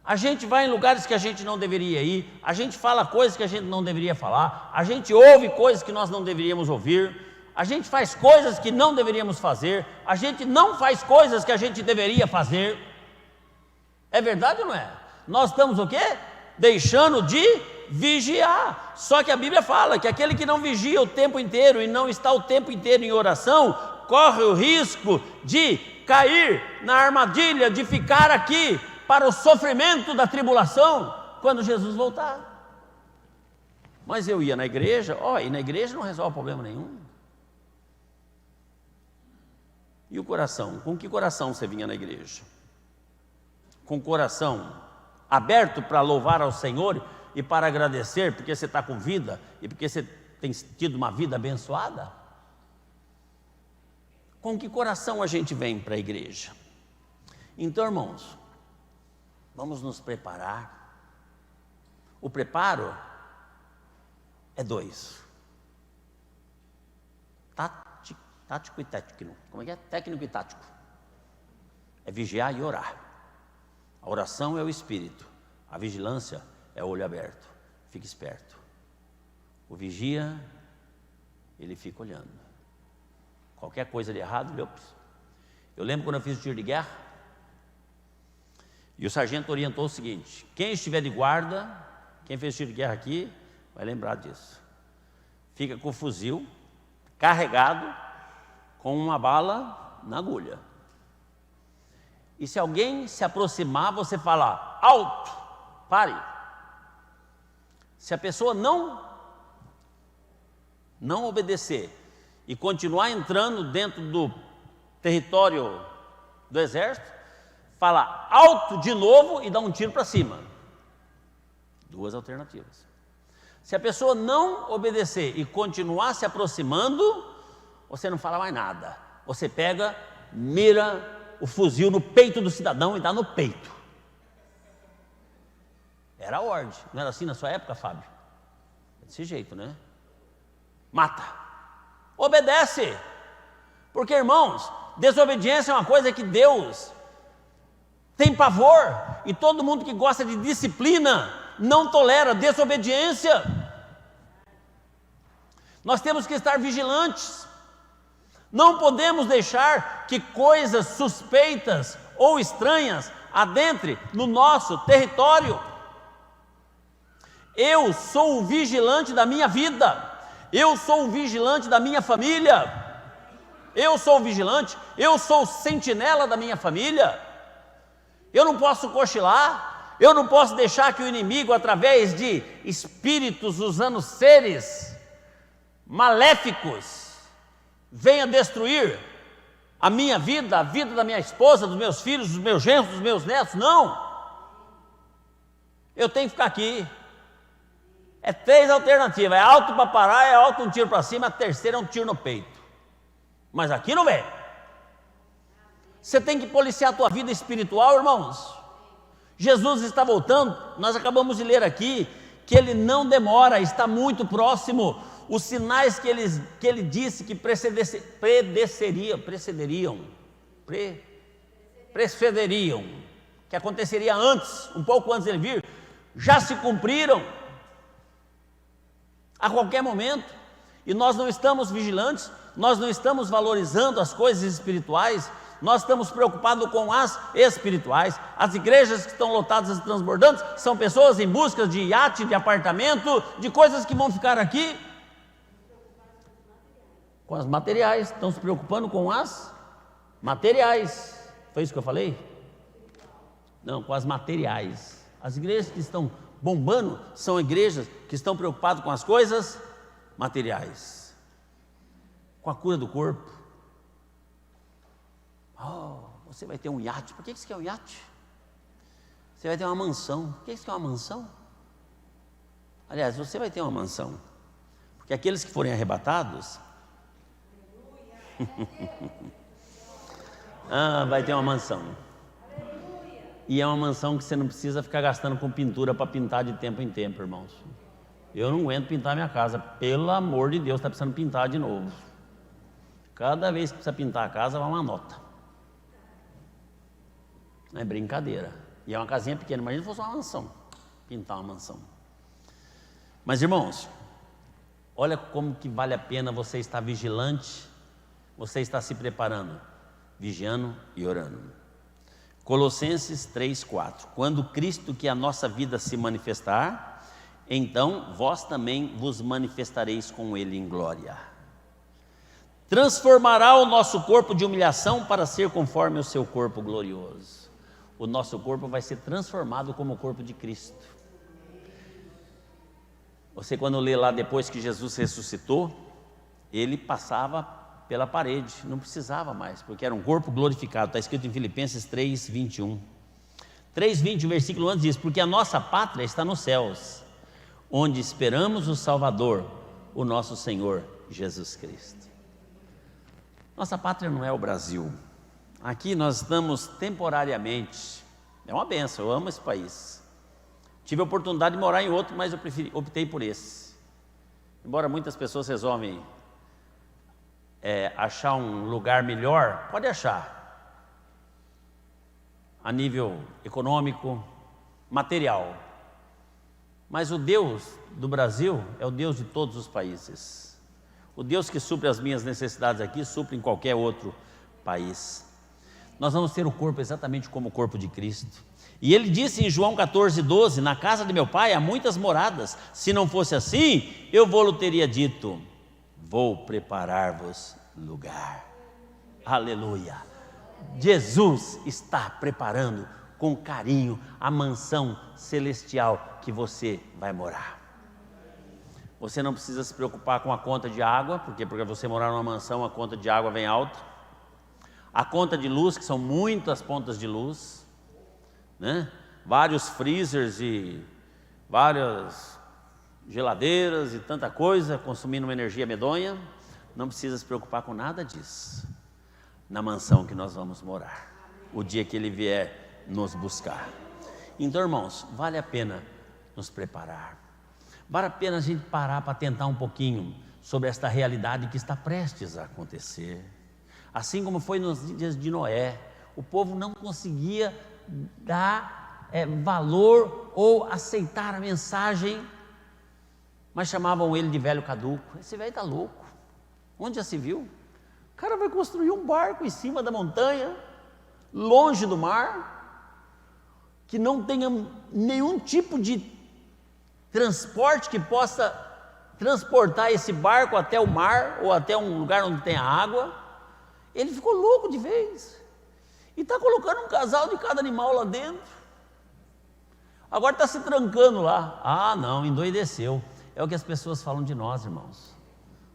A gente vai em lugares que a gente não deveria ir. A gente fala coisas que a gente não deveria falar. A gente ouve coisas que nós não deveríamos ouvir. A gente faz coisas que não deveríamos fazer. A gente não faz coisas que a gente deveria fazer. É verdade ou não é? Nós estamos o quê? Deixando de vigiar. Só que a Bíblia fala que aquele que não vigia o tempo inteiro e não está o tempo inteiro em oração, corre o risco de cair na armadilha de ficar aqui para o sofrimento da tribulação quando Jesus voltar. Mas eu ia na igreja, e na igreja não resolve problema nenhum. E o coração? Com que coração você vinha na igreja? Com o coração aberto para louvar ao Senhor e para agradecer porque você está com vida e porque você tem tido uma vida abençoada? Com que coração a gente vem para a igreja? Então, irmãos, vamos nos preparar. O preparo é dois: tático e técnico. Como é que é? Técnico e tático. É vigiar e orar. A oração é o espírito, a vigilância é o olho aberto. Fique esperto. O vigia, ele fica olhando. Qualquer coisa de errado, eu lembro quando eu fiz o tiro de guerra, e o sargento orientou o seguinte: quem estiver de guarda, quem fez tiro de guerra aqui, vai lembrar disso. Fica com o fuzil carregado com uma bala na agulha. E se alguém se aproximar, você fala: alto, pare. Se a pessoa não obedecer e continuar entrando dentro do território do exército, fala alto de novo e dá um tiro para cima. Duas alternativas. Se a pessoa não obedecer e continuar se aproximando, você não fala mais nada. Você pega, mira o fuzil no peito do cidadão e dá no peito. Era a ordem. Não era assim na sua época, Fábio? É desse jeito, né? Mata. Obedece. Porque, irmãos, desobediência é uma coisa que Deus tem pavor. E todo mundo que gosta de disciplina não tolera desobediência. Nós temos que estar vigilantes. Não podemos deixar que coisas suspeitas ou estranhas adentrem no nosso território. Eu sou o vigilante da minha vida. Eu sou o vigilante da minha família. Eu sou o vigilante, eu sou o sentinela da minha família. Eu não posso cochilar, eu não posso deixar que o inimigo, através de espíritos usando seres maléficos, venha destruir a minha vida, a vida da minha esposa, dos meus filhos, dos meus genros, dos meus netos. Não. Eu tenho que ficar aqui. É 3 alternativas: é alto para parar, é alto um tiro para cima, a terceira é um tiro no peito. Mas aqui não vem. Você tem que policiar a tua vida espiritual, irmãos. Jesus está voltando. Nós acabamos de ler aqui que Ele não demora, está muito próximo. Os sinais que ele disse que precederiam, que aconteceria antes, um pouco antes dele vir, já se cumpriram a qualquer momento. E nós não estamos vigilantes, nós não estamos valorizando as coisas espirituais, nós estamos preocupados com as espirituais. As igrejas que estão lotadas e transbordantes são pessoas em busca de iate, de apartamento, de coisas que vão ficar aqui. Com as materiais, estão se preocupando com as materiais. Foi isso que eu falei? Não, com as materiais. As igrejas que estão bombando são igrejas que estão preocupadas com as coisas materiais, com a cura do corpo. Você vai ter um iate. Por que você quer um iate? Você vai ter uma mansão. Por que você quer uma mansão? Aliás, você vai ter uma mansão, porque aqueles que forem arrebatados vai ter uma mansão. E é uma mansão que você não precisa ficar gastando com pintura para pintar de tempo em tempo, irmãos. Eu não aguento pintar minha casa, pelo amor de Deus, está precisando pintar de novo. Cada vez que precisa pintar a casa, vai uma nota. Não é brincadeira. E é uma casinha pequena, imagina se fosse uma mansão, pintar uma mansão. Mas, irmãos, olha como que vale a pena você estar vigilante, você estar se preparando, vigiando e orando. Colossenses 3:4. Quando Cristo, que é a nossa vida, se manifestar, então vós também vos manifestareis com Ele em glória. Transformará o nosso corpo de humilhação para ser conforme o seu corpo glorioso. O nosso corpo vai ser transformado como o corpo de Cristo. Você, quando lê lá depois que Jesus ressuscitou, ele passava pela parede, não precisava mais, porque era um corpo glorificado. Está escrito em Filipenses 3:21. 3:20, o versículo antes diz: porque a nossa pátria está nos céus, onde esperamos o Salvador, o nosso Senhor Jesus Cristo. Nossa pátria não é o Brasil. Aqui nós estamos temporariamente. É uma benção, eu amo esse país. Tive a oportunidade de morar em outro, mas eu optei por esse. Embora muitas pessoas resolvem achar um lugar melhor, pode achar, a nível econômico, material. Mas o Deus do Brasil é o Deus de todos os países. O Deus que supre as minhas necessidades aqui, supre em qualquer outro país. Nós vamos ter o corpo exatamente como o corpo de Cristo. E ele disse em João 14:12, na casa de meu pai há muitas moradas, se não fosse assim, eu vou-lhe teria dito, vou preparar-vos lugar. Aleluia. Jesus está preparando com carinho a mansão celestial que você vai morar. Você não precisa se preocupar com a conta de água, porque você morar numa mansão, a conta de água vem alta. A conta de luz, que são muitas pontas de luz, né? Vários freezers e várias geladeiras e tanta coisa, consumindo uma energia medonha. Não precisa se preocupar com nada disso, na mansão que nós vamos morar, o dia que Ele vier nos buscar. Então, irmãos, vale a pena nos preparar, vale a pena a gente parar para tentar um pouquinho sobre esta realidade que está prestes a acontecer. Assim como foi nos dias de Noé, o povo não conseguia dar valor ou aceitar a mensagem, mas chamavam ele de velho caduco. Esse velho está louco, onde já se viu? O cara vai construir um barco em cima da montanha, longe do mar, que não tenha nenhum tipo de transporte que possa transportar esse barco até o mar ou até um lugar onde tem água. Ele ficou louco de vez e está colocando um casal de cada animal lá dentro. Agora está se trancando lá. Não, endoideceu. É o que as pessoas falam de nós, irmãos.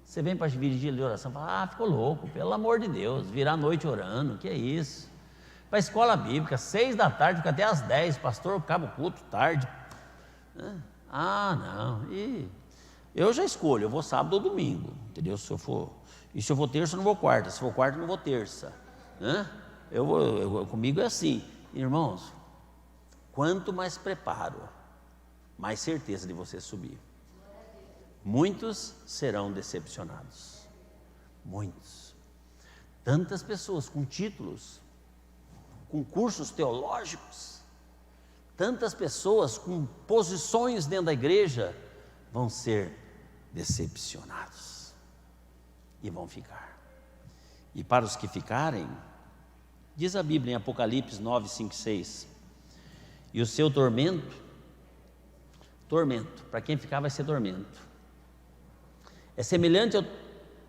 Você vem para dirigir de oração e fala: ficou louco, pelo amor de Deus, virar a noite orando, que é isso? Para a escola bíblica, 6 da tarde, fica até às 10, pastor, acaba o culto tarde. Não, e eu já escolho, eu vou sábado ou domingo, entendeu? Se eu for terça, eu não vou quarta, se for quarta, eu não vou terça, né? Comigo é assim, irmãos, quanto mais preparo, mais certeza de você subir. Muitos serão decepcionados, muitos. Tantas pessoas com títulos, com cursos teológicos, tantas pessoas com posições dentro da igreja vão ser decepcionados e vão ficar. E para os que ficarem, Diz a Bíblia em Apocalipse 9, 5 e 6. E o seu tormento, para quem ficar vai ser tormento, é semelhante ao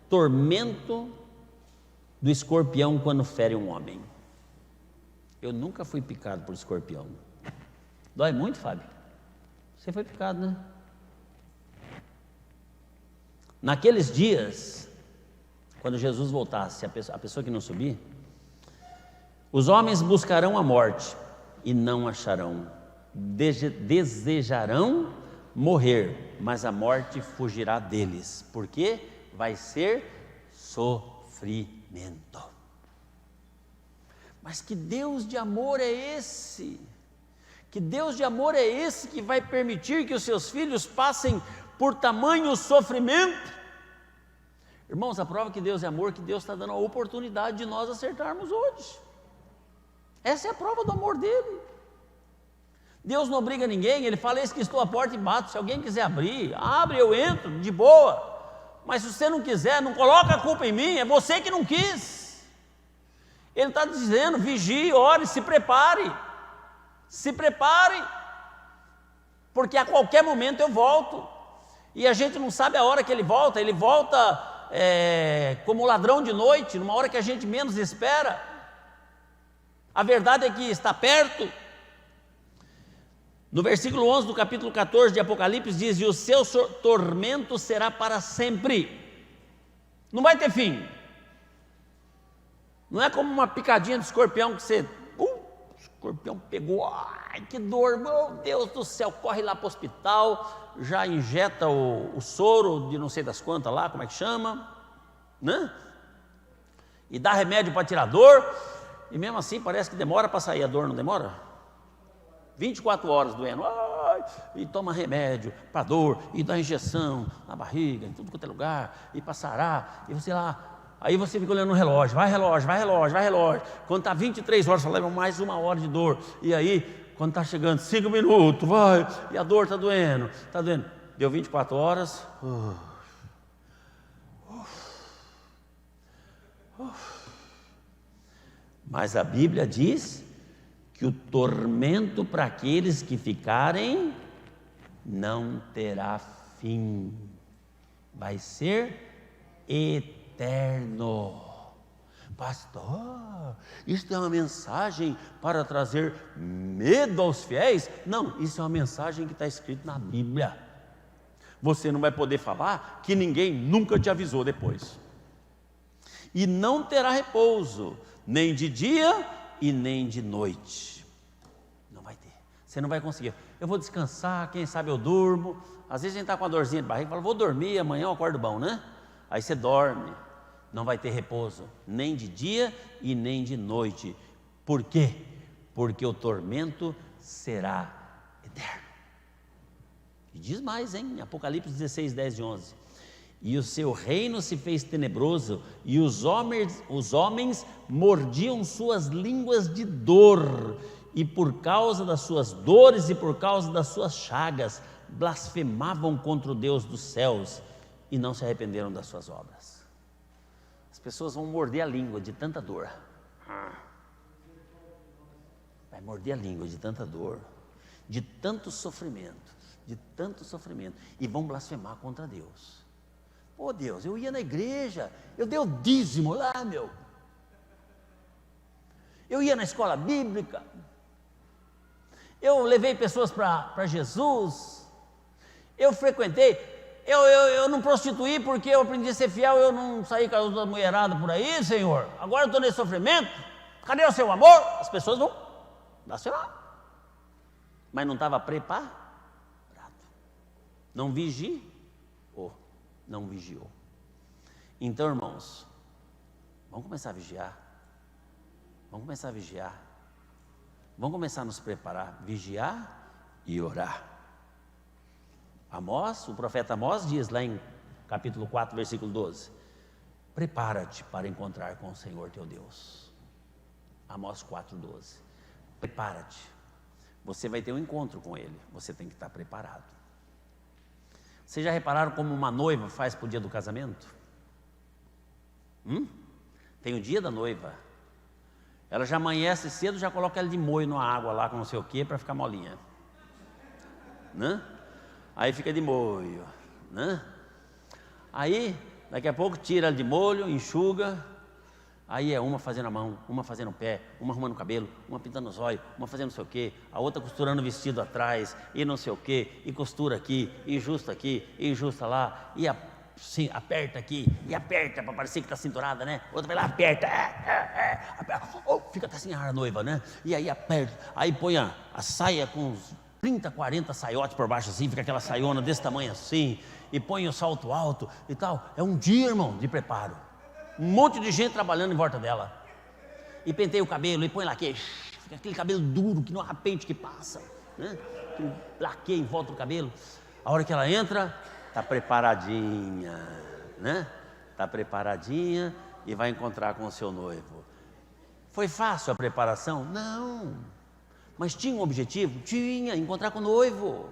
tormento do escorpião quando fere um homem. Eu nunca fui picado por escorpião. Dói muito, Fábio? Você foi picado, né? Naqueles dias, quando Jesus voltasse, a pessoa que não subir, os homens buscarão a morte e não acharão, desejarão morrer, mas a morte fugirá deles, porque vai ser sofrimento. Mas que Deus de amor é esse? Que Deus de amor é esse que vai permitir que os seus filhos passem por tamanho sofrimento? Irmãos, a prova que Deus é amor, que Deus está dando a oportunidade de nós acertarmos hoje. Essa é a prova do amor dele. Deus não obriga ninguém, ele fala: eis que estou à porta e bato, se alguém quiser abrir, abre, eu entro, de boa. Mas se você não quiser, não coloca a culpa em mim, é você que não quis. Ele está dizendo: vigie, ore, se prepare, porque a qualquer momento eu volto. E a gente não sabe a hora que ele volta como ladrão de noite, numa hora que a gente menos espera. A verdade é que está perto. No versículo 11 do capítulo 14 de Apocalipse diz: e o seu tormento será para sempre, não vai ter fim. Não é como uma picadinha de escorpião que você, o escorpião pegou, ai que dor, meu Deus do céu, corre lá para o hospital, já injeta o soro de não sei das quantas lá, como é que chama, né? E dá remédio para tirar dor, e mesmo assim parece que demora para sair a dor, não demora? 24 horas doendo, e toma remédio para dor, e dá injeção na barriga, em tudo quanto é lugar, e para sarar, e você lá, aí você fica olhando no relógio, vai relógio, quando está 23 horas, você leva mais 1 hora de dor, e aí, quando está chegando 5 minutos, vai, e a dor está doendo, deu 24 horas, mas a Bíblia diz que o tormento para aqueles que ficarem não terá fim, vai ser eterno. Pastor, isso é uma mensagem para trazer medo aos fiéis? Não, isso é uma mensagem que está escrito na Bíblia. Você não vai poder falar que ninguém nunca te avisou depois. E não terá repouso, nem de dia e nem de noite. Não vai ter. Você não vai conseguir. Eu vou descansar, quem sabe eu durmo. Às vezes a gente está com uma dorzinha de barriga e fala: vou dormir, amanhã eu acordo bom, né? Aí você dorme. Não vai ter repouso, nem de dia e nem de noite. Por quê? Porque o tormento será eterno. E diz mais, hein? Apocalipse 16, 10 e 11. E o seu reino se fez tenebroso, e os homens mordiam suas línguas de dor, e por causa das suas dores e por causa das suas chagas, blasfemavam contra o Deus dos céus, e não se arrependeram das suas obras. As pessoas vão morder a língua de tanta dor. Vai morder a língua de tanta dor, de tanto sofrimento, e vão blasfemar contra Deus. Oh Deus, eu ia na igreja, eu dei o dízimo lá, meu. Eu ia na escola bíblica, eu levei pessoas para Jesus, eu frequentei, eu não prostituí porque eu aprendi a ser fiel, eu não saí com as outras mulheradas por aí, Senhor. Agora eu estou nesse sofrimento, cadê o seu amor? As pessoas vão blasfemar, mas não estava preparado, não vigiou. Então, irmãos, vamos começar a vigiar. Vamos começar a nos preparar, vigiar e orar. O profeta Amós diz lá em capítulo 4, versículo 12: prepara-te para encontrar com o Senhor teu Deus. Amós 4, 12. Prepara-te. Você vai ter um encontro com Ele, você tem que estar preparado. Vocês já repararam como uma noiva faz para o dia do casamento? Tem o dia da noiva Ela já amanhece cedo, já coloca ela de molho na água lá, com não sei o que, para ficar molinha, né? Aí fica de molho, né? Aí, daqui a pouco, tira ela de molho, enxuga. Aí é uma fazendo a mão, uma fazendo o pé, uma arrumando o cabelo, uma pintando os olhos, uma fazendo não sei o quê, a outra costurando o vestido atrás, e não sei o quê, e costura aqui, e justa lá, e assim, aperta aqui, e aperta para parecer que está cinturada, né? Outra vai lá, aperta, aperta. Oh, fica até assim a noiva, né? E aí aperta, aí põe a saia com uns 30, 40 saiotes por baixo assim, fica aquela saiona desse tamanho assim, e põe o salto alto e tal. É um dia, irmão, de preparo. Um monte de gente trabalhando em volta dela. E penteia o cabelo, e põe laque. Fica aquele cabelo duro, que não há pente que passa, né? Aquele laque em volta do cabelo. A hora que ela entra, está preparadinha, né? Está preparadinha e vai encontrar com o seu noivo. Foi fácil a preparação? Não. Mas tinha um objetivo? Tinha, encontrar com o noivo.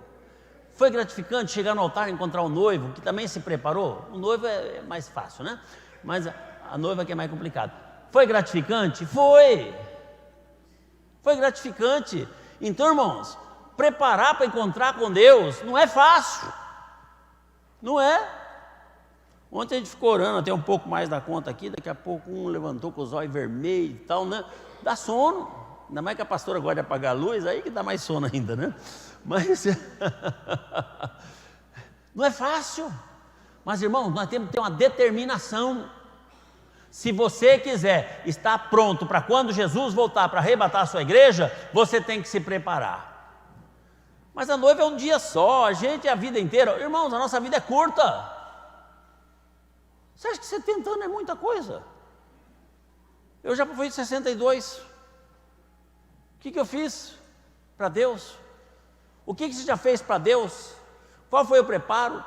Foi gratificante chegar no altar e encontrar o noivo, que também se preparou? O noivo é mais fácil, né? Mas a noiva que é mais complicado. Foi gratificante? Foi gratificante. Então, irmãos, preparar para encontrar com Deus não é fácil. Não é. Ontem a gente ficou orando até um pouco mais da conta aqui, daqui a pouco um levantou com os olhos vermelhos e tal, né? Dá sono. Ainda mais que a pastora gosta de apagar a luz, aí que dá mais sono ainda, né? Mas não é fácil. Mas, irmão, nós temos que ter uma determinação. Se você quiser estar pronto para quando Jesus voltar para arrebatar a sua igreja, você tem que se preparar. Mas a noiva é um dia só, a gente é a vida inteira. Irmãos, a nossa vida é curta. Você acha que 70 anos é muita coisa? Eu já fui de 62. O que eu fiz para Deus? O que você já fez para Deus? Qual foi o preparo?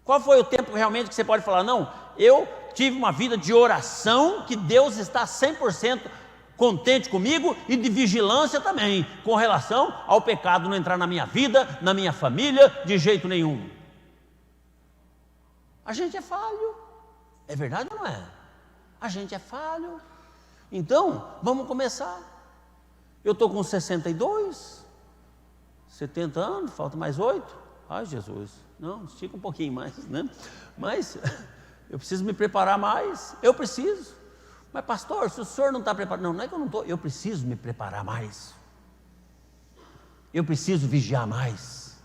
Qual foi o tempo realmente que você pode falar, não, eu tive uma vida de oração, que Deus está 100% contente comigo, e de vigilância também, com relação ao pecado não entrar na minha vida, na minha família, de jeito nenhum. A gente é falho, é verdade ou não é? A gente é falho. Então, vamos começar. Eu estou com 62, 70 anos, falta mais 8. Ai, Jesus, não, estica um pouquinho mais, né? Mas eu preciso me preparar mais, eu preciso. Mas pastor, se o senhor não está preparado, não é que eu não estou, eu preciso me preparar mais. Eu preciso vigiar mais.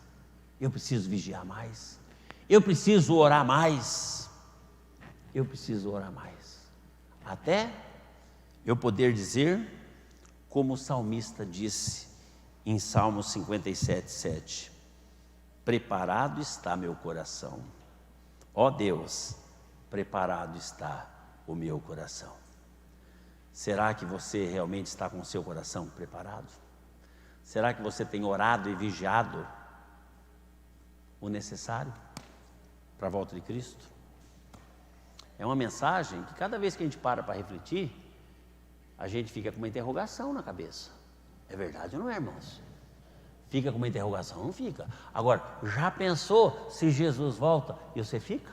Eu preciso vigiar mais. Eu preciso orar mais. Eu preciso orar mais. Até eu poder dizer, como o salmista disse em Salmos 57:7, preparado está meu coração. Ó Deus, preparado está o meu coração. Será que você realmente está com o seu coração preparado? Será que você tem orado e vigiado o necessário para a volta de Cristo? É uma mensagem que cada vez que a gente para refletir, a gente fica com uma interrogação na cabeça. É verdade ou não é, irmãos? Fica com uma interrogação? Não fica. Agora, já pensou se Jesus volta e você fica?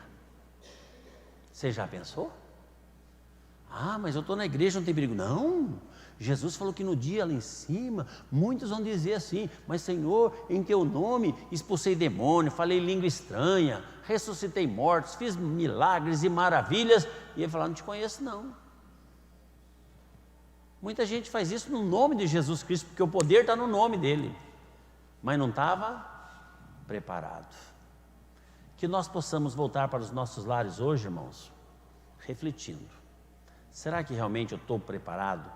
Você já pensou? Ah, mas eu estou na igreja, não tem perigo. Não, Jesus falou que no dia lá em cima, muitos vão dizer assim, mas Senhor, em teu nome expulsei demônio, falei língua estranha, ressuscitei mortos, fiz milagres e maravilhas, e ele falou, não te conheço não. Muita gente faz isso no nome de Jesus Cristo, porque o poder está no nome dele, mas não estava preparado. Que nós possamos voltar para os nossos lares hoje, irmãos, refletindo. Será que realmente eu estou preparado?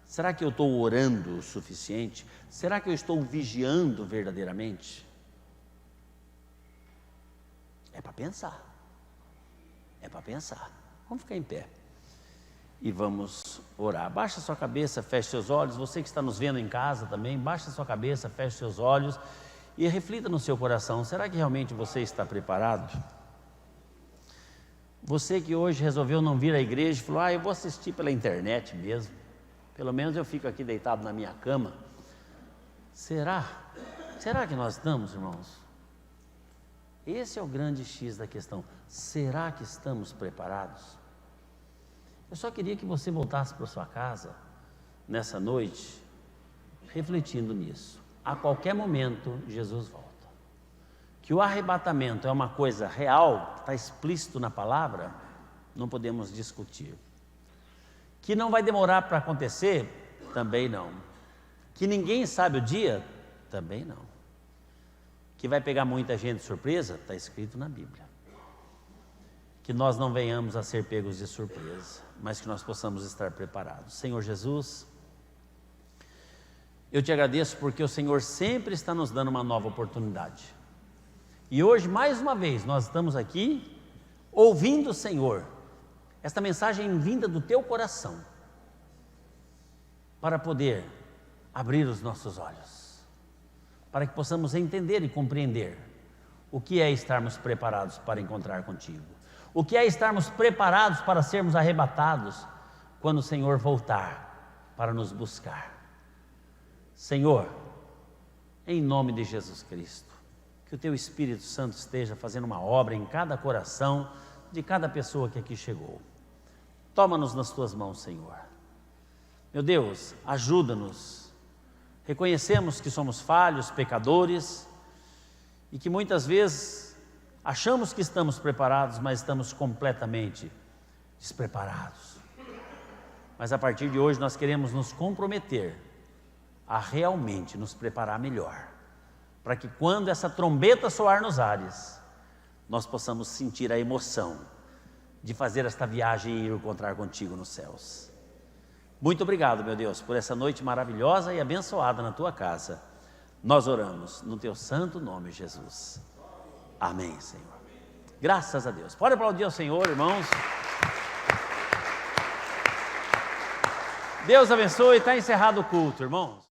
Será que eu estou orando o suficiente? Será que eu estou vigiando verdadeiramente? É para pensar. É para pensar. Vamos ficar em pé. E vamos orar. Baixa sua cabeça, feche seus olhos. Você que está nos vendo em casa também, baixa sua cabeça, feche seus olhos e reflita no seu coração. Será que realmente você está preparado? Você que hoje resolveu não vir à igreja e falou, eu vou assistir pela internet mesmo, pelo menos eu fico aqui deitado na minha cama. Será que nós estamos, irmãos? Esse é o grande X da questão. Será que estamos preparados? Eu só queria que você voltasse para sua casa nessa noite refletindo nisso. A qualquer momento Jesus volta. Que o arrebatamento é uma coisa real, está explícito na palavra, não podemos discutir. Que não vai demorar para acontecer, também não. Que ninguém sabe o dia, também não. Que vai pegar muita gente de surpresa, está escrito na Bíblia. Que nós não venhamos a ser pegos de surpresa, mas que nós possamos estar preparados. Senhor Jesus, eu te agradeço porque o Senhor sempre está nos dando uma nova oportunidade. E hoje, mais uma vez, nós estamos aqui ouvindo o Senhor, esta mensagem vinda do teu coração, para poder abrir os nossos olhos, para que possamos entender e compreender o que é estarmos preparados para encontrar contigo, o que é estarmos preparados para sermos arrebatados quando o Senhor voltar para nos buscar. Senhor, em nome de Jesus Cristo, que o teu Espírito Santo esteja fazendo uma obra em cada coração de cada pessoa que aqui chegou. Toma-nos nas tuas mãos, Senhor. Meu Deus, ajuda-nos. Reconhecemos que somos falhos, pecadores, e que muitas vezes achamos que estamos preparados, mas estamos completamente despreparados. Mas a partir de hoje nós queremos nos comprometer a realmente nos preparar melhor, para que quando essa trombeta soar nos ares, nós possamos sentir a emoção de fazer esta viagem e ir encontrar contigo nos céus. Muito obrigado, meu Deus, por essa noite maravilhosa e abençoada na tua casa. Nós oramos no teu santo nome, Jesus. Amém, Senhor. Graças a Deus. Pode aplaudir ao Senhor, irmãos. Deus abençoe. Está encerrado o culto, irmãos.